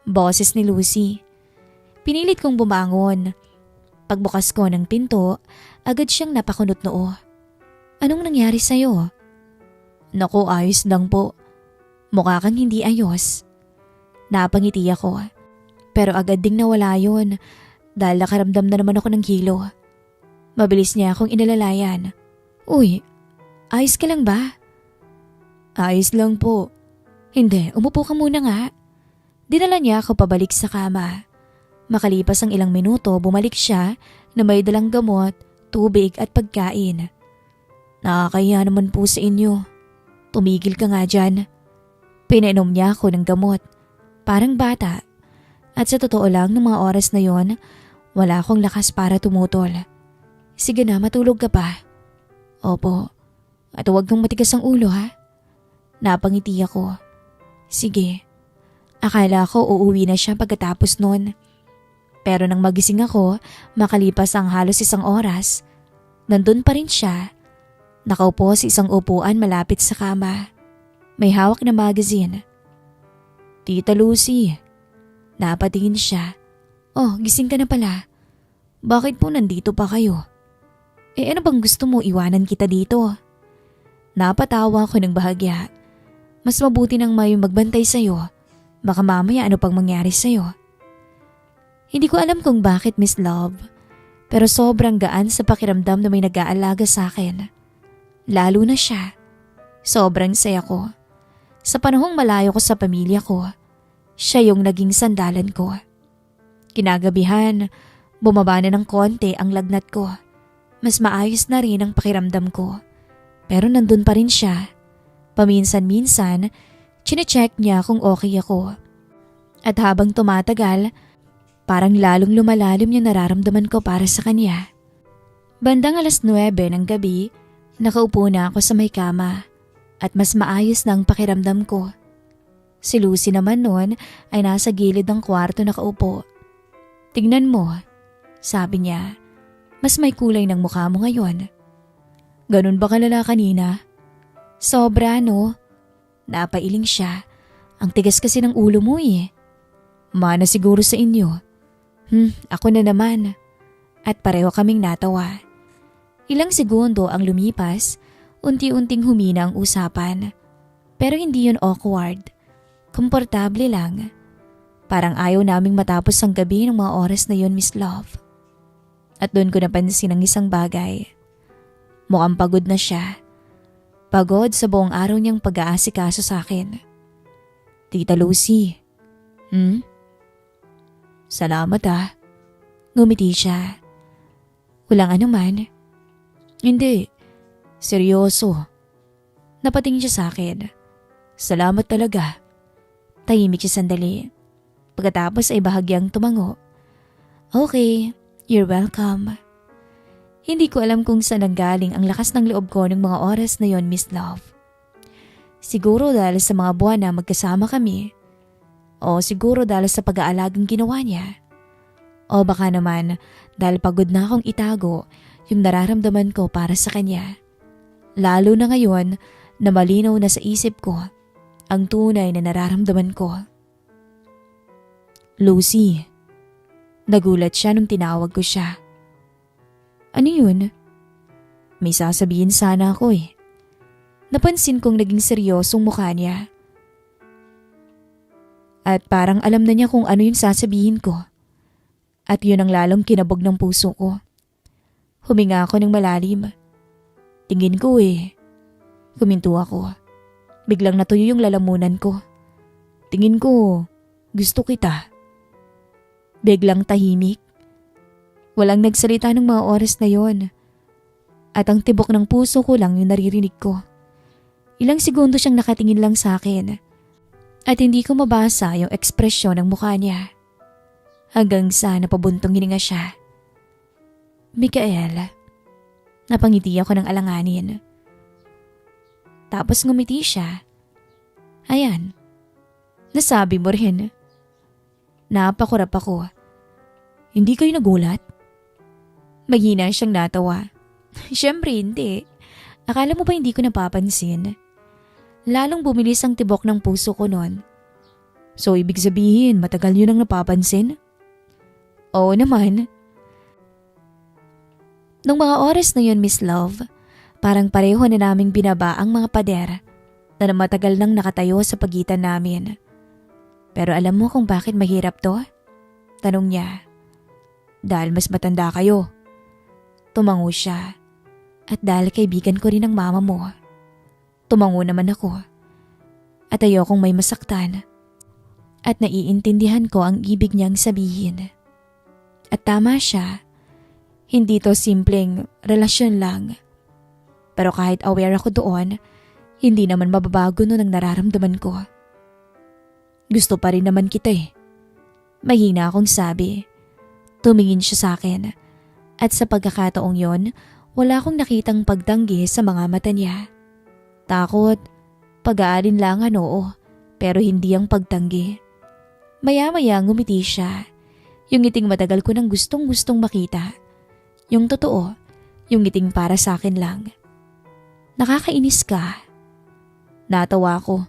Boses ni Lucy. Pinilit kong bumangon. Pagbukas ko ng pinto, agad siyang napakunot noo. "Anong nangyari sa'yo?" "Naku, ayos lang po. Mukha kang hindi ayos." Napangiti ako. Pero agad ding nawala yun dahil nakaramdam na naman ako ng hilo. Mabilis niya akong inalalayan. "Uy, ayos ka lang ba?" "Ayos lang po." "Hindi, umupo ka muna nga." Dinala niya ako pabalik sa kama. Makalipas ang ilang minuto, bumalik siya na may dalang gamot, tubig at pagkain. "Nakakahiya naman po sa inyo. Tumigil ka nga dyan." Pinainom niya ako ng gamot. Parang bata. At sa totoo lang, ng mga oras na yon, wala akong lakas para tumutol. "Sige na, matulog ka pa." "Opo. At huwag kang matigas ang ulo, ha?" Napangiti ako. "Sige." Akala ko uuwi na siya pagkatapos nun. Pero nang magising ako, makalipas ang halos isang oras, nandun pa rin siya. Nakaupo sa isang upuan malapit sa kama. May hawak na magazine. "Tita Lucy." Napatingin siya. "Oh, gising ka na pala. Bakit po nandito pa kayo?" Ano bang gusto mo, iwanan kita dito?" Napatawa ko ng bahagya. "Mas mabuti nang may magbantay sa'yo. Baka mamaya ano pang mangyari sa'yo." Hindi ko alam kung bakit, Miss Love, pero sobrang gaan sa pakiramdam na may nag-aalaga sa akin. Lalo na siya. Sobrang saya ko. Sa panahong malayo ko sa pamilya ko, siya yung naging sandalan ko. Kinagabihan, bumaba na ng konti ang lagnat ko. Mas maayos na rin ang pakiramdam ko. Pero nandun pa rin siya. Paminsan-minsan, chinecheck niya kung okay ako. At habang tumatagal, parang lalong lumalalim yung nararamdaman ko para sa kanya. Bandang 9:00 ng gabi, nakaupo na ako sa may kama at mas maayos na ang pakiramdam ko. Si Lucy naman noon ay nasa gilid ng kwarto nakaupo. "Tignan mo," sabi niya, "mas may kulay ng mukha mo ngayon." "Ganun ba kalala kanina?" "Sobra, no?" Napailing siya. "Ang tigas kasi ng ulo mo eh." "Mana siguro sa inyo." Ako na naman." At pareho kaming natawa. Ilang segundo ang lumipas, unti-unting humina ang usapan. Pero hindi yun awkward. Komportable lang. Parang ayaw naming matapos ang gabi ng mga oras na yun, Miss Love. At doon ko napansin ang isang bagay. Mukhang pagod na siya. Pagod sa buong araw niyang pag-aasikaso sa akin. "Tita Lucy." "Salamat ah." Ngumiti siya. "Walang anuman." "Hindi. Seryoso." Napatingin siya sa akin. "Salamat talaga." Tahimik siya sandali. Pagkatapos ay bahagyang tumango. "Okay, you're welcome." Hindi ko alam kung saan nanggaling ang lakas ng loob ko ng mga oras na yon, Miss Love. Siguro dahil sa mga buwan na magkasama kami. O siguro dahil sa pag-aalagang ginawa niya. O baka naman dahil pagod na akong itago yung nararamdaman ko para sa kanya. Lalo na ngayon na malinaw na sa isip ko ang tunay na nararamdaman ko. "Lucy." Nagulat siya nung tinawag ko siya. "Ano yun?" "May sasabihin sana ako eh." Napansin kong naging seryosong mukha niya. At parang alam na niya kung ano yung sasabihin ko. At yun ang lalong kinabog ng puso ko. Huminga ako ng malalim. Tingin ko eh. Kuminto ako. Biglang natuyo yung lalamunan ko. Tingin ko, gusto kita. Biglang tahimik. Walang nagsalita ng mga oras na yon. At ang tibok ng puso ko lang yung naririnig ko. Ilang segundo siyang nakatingin lang sa akin. At hindi ko mabasa yung ekspresyon ng mukha niya. Hanggang sa napabuntong hininga siya. "Mikael." Napangiti ako ng alanganin. Tapos ngumiti siya. "Ayan, nasabi mo rin." Napakurap ako. "Hindi kayo nagulat?" Maghina siyang natawa. Siyempre hindi. Akala mo ba hindi ko napapansin? Lalong bumilis ang tibok ng puso ko noon. So ibig sabihin matagal yun ang napapansin? Oo naman. Nung mga oras na yun, Miss Love, parang pareho na naming binaba ang mga pader na matagal nang nakatayo sa pagitan namin. Pero alam mo kung bakit mahirap to? Tanong niya. Dahil mas matanda kayo. Tumango siya. At dahil kaibigan ko rin ang mama mo. Tumango naman ako. At ayokong may masaktan. At naiintindihan ko ang ibig niyang sabihin. At tama siya. Hindi to simpleng relasyon lang. Pero kahit aware ako doon, hindi naman mababago nun ang nararamdaman ko. Gusto pa rin naman kita eh. Mahina akong sabi. Tumingin siya sa akin. At sa pagkakataong yon, wala akong nakitang pagtanggi sa mga mata niya. Takot, pag-aalinlangan oo, pero hindi ang pagtanggi. Maya-maya ngumiti siya. Yung ngiting matagal ko nang gustong-gustong makita. Yung totoo, yung ngiting para sa akin lang. Nakakainis ka. Natawa ko.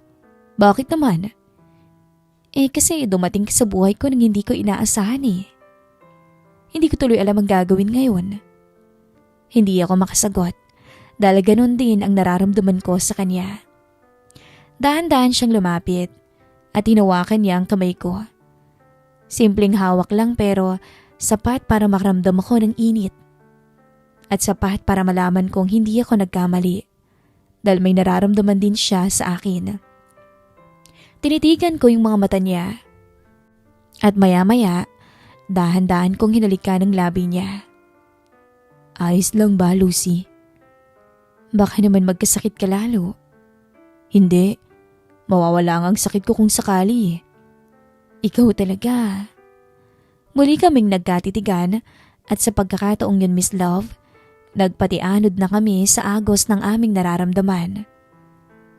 Bakit naman? Kasi dumating ka sa buhay ko nang hindi ko inaasahan eh. Hindi ko tuloy alam ang gagawin ngayon. Hindi ako makasagot dahil ganun din ang nararamdaman ko sa kanya. Dahan-dahan siyang lumapit at hinawakan niya ang kamay ko. Simpleng hawak lang pero sapat para makaramdam ako ng init. At sapat para malaman kong hindi ako nagkamali dahil may nararamdaman din siya sa akin. Tinitigan ko yung mga mata niya at maya-maya dahan-dahan kong hinalikan ang labi niya. Ayos lang ba, Lucy? Baka naman magkasakit ka lalo. Hindi, mawawala ang sakit ko kung sakali. Ikaw talaga. Muli kaming nagkatitigan at sa pagkakataong yun, Miss Love, nagpatianod na kami sa agos ng aming nararamdaman.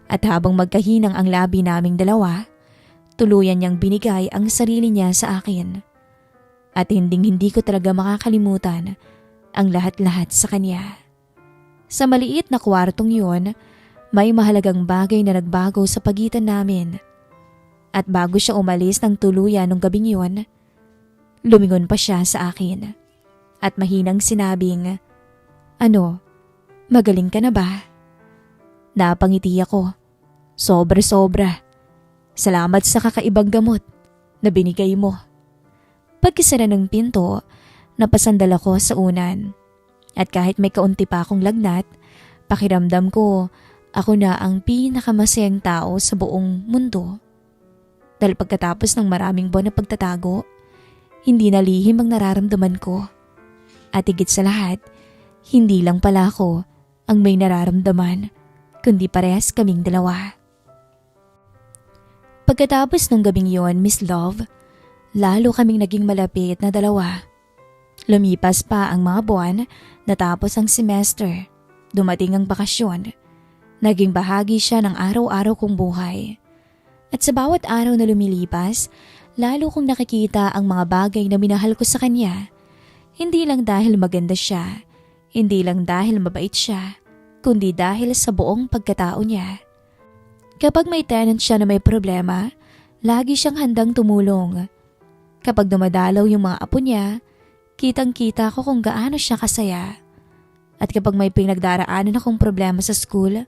At habang magkahinang ang labi naming dalawa, tuluyan niyang binigay ang sarili niya sa akin. At hindi ko talaga makakalimutan ang lahat-lahat sa kanya. Sa maliit na kwartong yun, may mahalagang bagay na nagbago sa pagitan namin. At bago siya umalis ng tuluyan nung gabing yun, lumingon pa siya sa akin. At mahinang sinabing, ano, magaling ka na ba? Napangiti ako. Sobra-sobra. Salamat sa kakaibang gamot na binigay mo. Pagkisara ng pinto, napasandal ako sa unan. At kahit may kaunti pa akong lagnat, pakiramdam ko ako na ang pinakamasayang tao sa buong mundo. Dahil pagkatapos ng maraming buwan na pagtatago, hindi na lihim ang nararamdaman ko. At higit sa lahat, hindi lang pala ako ang may nararamdaman, kundi parehas kaming dalawa. Pagkatapos ng gabing yon, Miss Love, lalo kaming naging malapit na dalawa. Lumipas pa ang mga buwan, natapos ang semester, dumating ang bakasyon. Naging bahagi siya ng araw-araw kong buhay. At sa bawat araw na lumilipas, lalo kong nakikita ang mga bagay na minahal ko sa kanya. Hindi lang dahil maganda siya, hindi lang dahil mabait siya, kundi dahil sa buong pagkatao niya. Kapag may tenant siya na may problema, lagi siyang handang tumulong. Kapag dumadalaw yung mga apo niya, kitang-kita ko kung gaano siya kasaya. At kapag may pinagdaraanan akong problema sa school,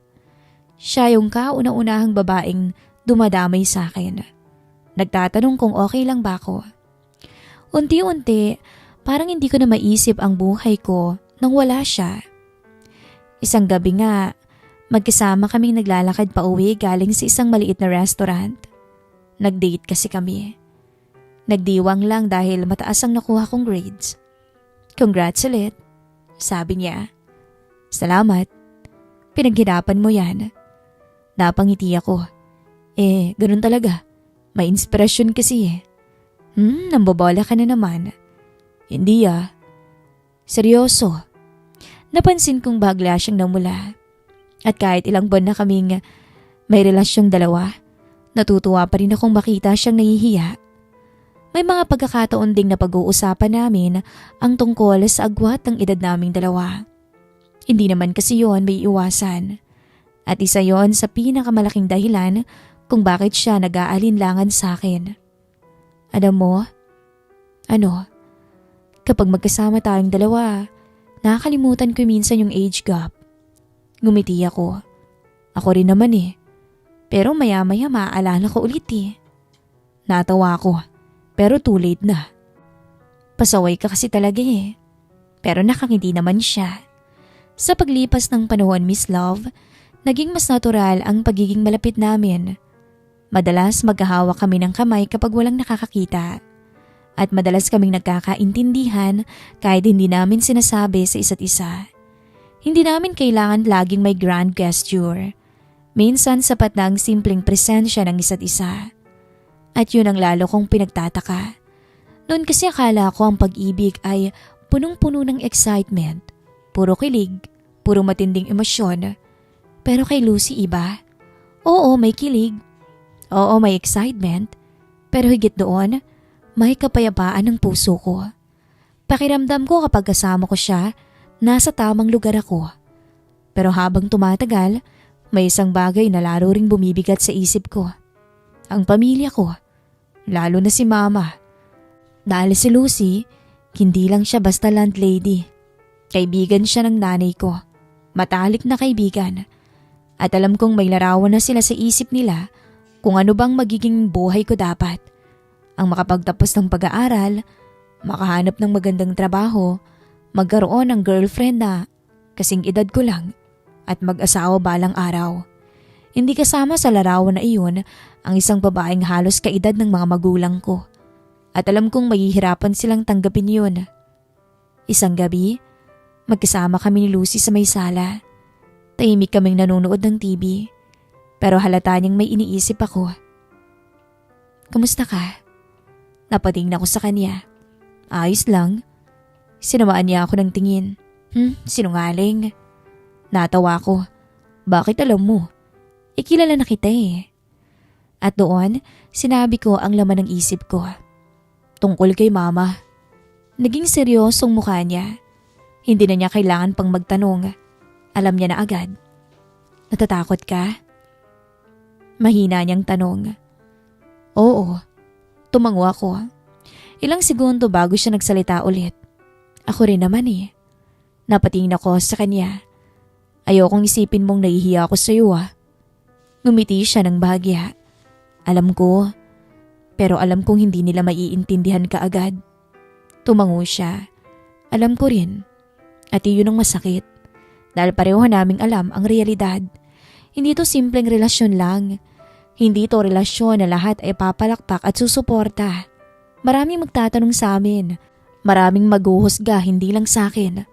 siya yung kauna-unahang babaeng dumadamay sa akin. Nagtatanong kung okay lang ba ako. Unti-unti, parang hindi ko na maisip ang buhay ko nang wala siya. Isang gabi nga, magkasama kaming naglalakad pa uwi galing sa isang maliit na restaurant. Nag-date kasi kami. Nagdiwang lang dahil mataas ang nakuha kong grades. Congrats ulit, sabi niya. Salamat. Pinaghirapan mo yan. Napangiti ako. Ganun talaga. May inspirasyon kasi eh. Nambobola ka na naman. Hindi ah. Seryoso. Napansin kong bagla siyang namula. At kahit ilang buwan na kaming may relasyong dalawa, natutuwa pa rin akong makita siyang nahihiya. May mga pagkakataon ding na pag-uusapan namin ang tungkol sa agwat ng edad naming dalawa. Hindi naman kasi yon may iwasan. At isa yon sa pinakamalaking dahilan kung bakit siya nag-aalinlangan sa akin. Alam mo, kapag magkasama tayong dalawa, nakakalimutan ko minsan yung age gap. Ngumiti ako. Ako rin naman eh. Pero maya-maya maaalala ko ulit eh. Natawa ako, pero too late na. Pasaway ka kasi talaga eh. Pero nakangiti naman siya. Sa paglipas ng panahon, Miss Love, naging mas natural ang pagiging malapit namin. Madalas magkahawak kami ng kamay kapag walang nakakakita. At madalas kaming nagkakaintindihan kahit hindi namin sinasabi sa isa't isa. Hindi namin kailangan laging may grand gesture. Minsan sapat na ang simpleng presensya ng isa't isa. At yun ang lalo kong pinagtataka. Noon kasi akala ko ang pag-ibig ay punong-puno ng excitement. Puro kilig, puro matinding emosyon. Pero kay Lucy iba. Oo, may kilig. Oo, may excitement. Pero higit doon, may kapayapaan ng puso ko. Pakiramdam ko kapag kasama ko siya, nasa tamang lugar ako. Pero habang tumatagal, may isang bagay na lalo ring bumibigat sa isip ko. Ang pamilya ko, lalo na si Mama. Dahil si Lucy, hindi lang siya basta landlady. Kaibigan siya ng nanay ko. Matalik na kaibigan. At alam kong may larawan na sila sa isip nila kung ano bang magiging buhay ko dapat. Ang makapagtapos ng pag-aaral, makahanap ng magandang trabaho, magkaroon ng girlfriend na kasing edad ko lang at mag-asawa balang araw. Hindi kasama sa larawan na iyon ang isang babaeng halos kaedad ng mga magulang ko. At alam kong mahihirapan silang tanggapin yun. Isang gabi, magkasama kami ni Lucy sa may sala. Tahimik kaming nanonood ng TV. Pero halata niyang may iniisip ako. Kamusta ka? Napatingin ako sa kanya. Ayos lang. Sinamaan niya ako ng tingin. Sinungaling. Natawa ko. Bakit alam mo? Kilala na kita eh. At doon, sinabi ko ang laman ng isip ko. Tungkol kay Mama. Naging seryosong mukha niya. Hindi na niya kailangan pang magtanong. Alam niya na agad. Natatakot ka? Mahina niyang tanong. Oo. Tumango ako. Ilang segundo bago siya nagsalita ulit. Ako rin naman eh. Napatingin ako sa kanya. Ayokong isipin mong nahihiya ako sa iyo ah. Ngumiti siya ng bahagya. Alam ko. Pero alam kong hindi nila maiintindihan ka agad. Tumango siya. Alam ko rin. At iyon ang masakit. Dahil pareho naming alam ang realidad. Hindi to simpleng relasyon lang. Hindi to relasyon na lahat ay papalakpak at susuporta. Maraming magtatanong sa amin. Maraming maghuhusga hindi lang sa akin,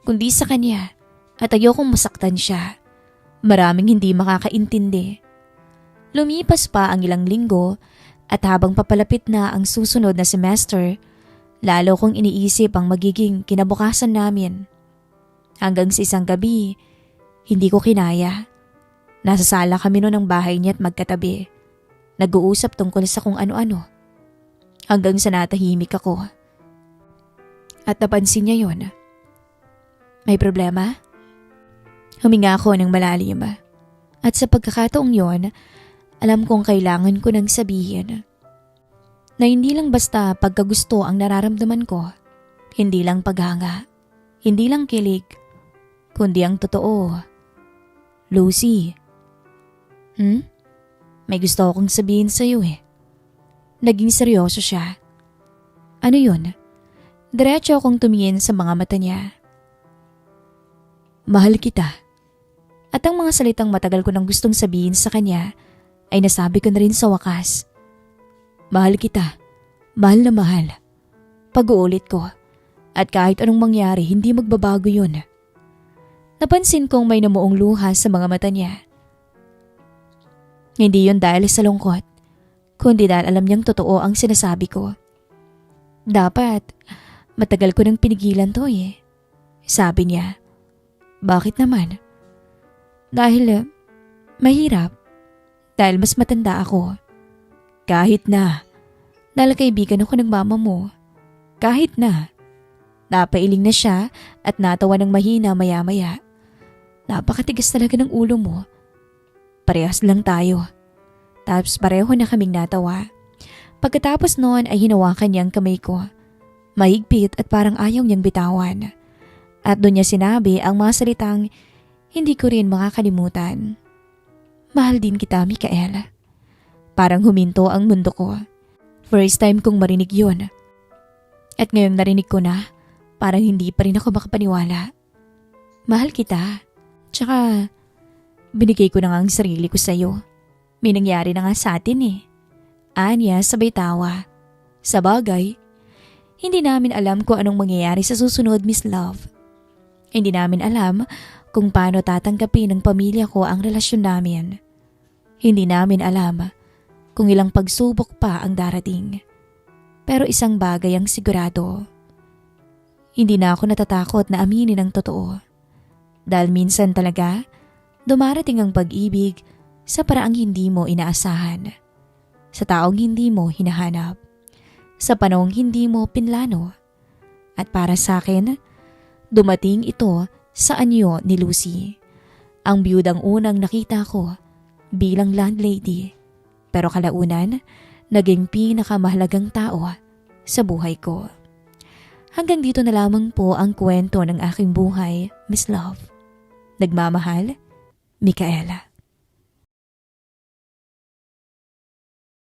kundi sa kanya. At ayokong masaktan siya. Maraming hindi makakaintindi. Lumipas pa ang ilang linggo at habang papalapit na ang susunod na semester, lalo kong iniisip ang magiging kinabukasan namin. Hanggang sa isang gabi, hindi ko kinaya. Nasa sala kami noon ng bahay niya at magkatabi. Nag-uusap tungkol sa kung ano-ano. Hanggang sa natahimik ako. At napansin niya yon. May problema? Huminga ako ng malalim. At sa pagkakataong yon, alam kong kailangan ko nang sabihin na hindi lang basta pagkagusto ang nararamdaman ko, hindi lang paghanga, hindi lang kilig, kundi ang totoo. Lucy. May gusto akong sabihin sa'yo eh. Naging seryoso siya. Ano yun? Diretso akong tumingin sa mga mata niya. Mahal kita. At ang mga salitang matagal ko nang gustong sabihin sa kanya ay nasabi ko na rin sa wakas. Mahal kita. Mahal na mahal. Pag-uulit ko. At kahit anong mangyari, hindi magbabago yun. Napansin kong may namuong luha sa mga mata niya. Hindi yun dahil sa lungkot, kundi dahil alam niyang totoo ang sinasabi ko. Dapat, matagal ko nang pinigilan to eh. Sabi niya. Bakit naman? Dahil mahirap. Dahil mas matanda ako. Kahit na. Dahil kaibigan ako ng mama mo. Kahit na. Napailing na siya at natawa ng mahina maya-maya. Napakatigas talaga ng ulo mo. Parehas lang tayo. Tapos pareho na kaming natawa. Pagkatapos noon ay hinawakan niyang kamay ko. Mahigpit at parang ayaw niyang bitawan. At doon niya sinabi ang mga salitang hindi ko rin makakalimutan. Mahal din kita, Mikael. Parang huminto ang mundo ko. First time kong marinig yun. At ngayong narinig ko na, parang hindi pa rin ako makapaniwala. Mahal kita. Tsaka, binigay ko na nga ang sarili ko sa'yo. May nangyari na nga sa atin eh. Anya sabay tawa. Sa bagay, hindi namin alam kung anong mangyayari sa susunod, Miss Love. Hindi namin alam kung paano tatanggapin ng pamilya ko ang relasyon namin. Hindi namin alam kung ilang pagsubok pa ang darating. Pero isang bagay ang sigurado. Hindi na ako natatakot na aminin ang totoo. Dahil minsan talaga, dumarating ang pag-ibig sa paraang hindi mo inaasahan. Sa taong hindi mo hinahanap. Sa panahong hindi mo pinlano. At para sa akin, dumating ito sa anyo ni Lucy. Ang biyudang unang nakita ko bilang landlady. Pero kalaunan, naging pinakamahalagang tao sa buhay ko. Hanggang dito na lamang po ang kwento ng aking buhay, Miss Love. Nagmamahal, Mikaela.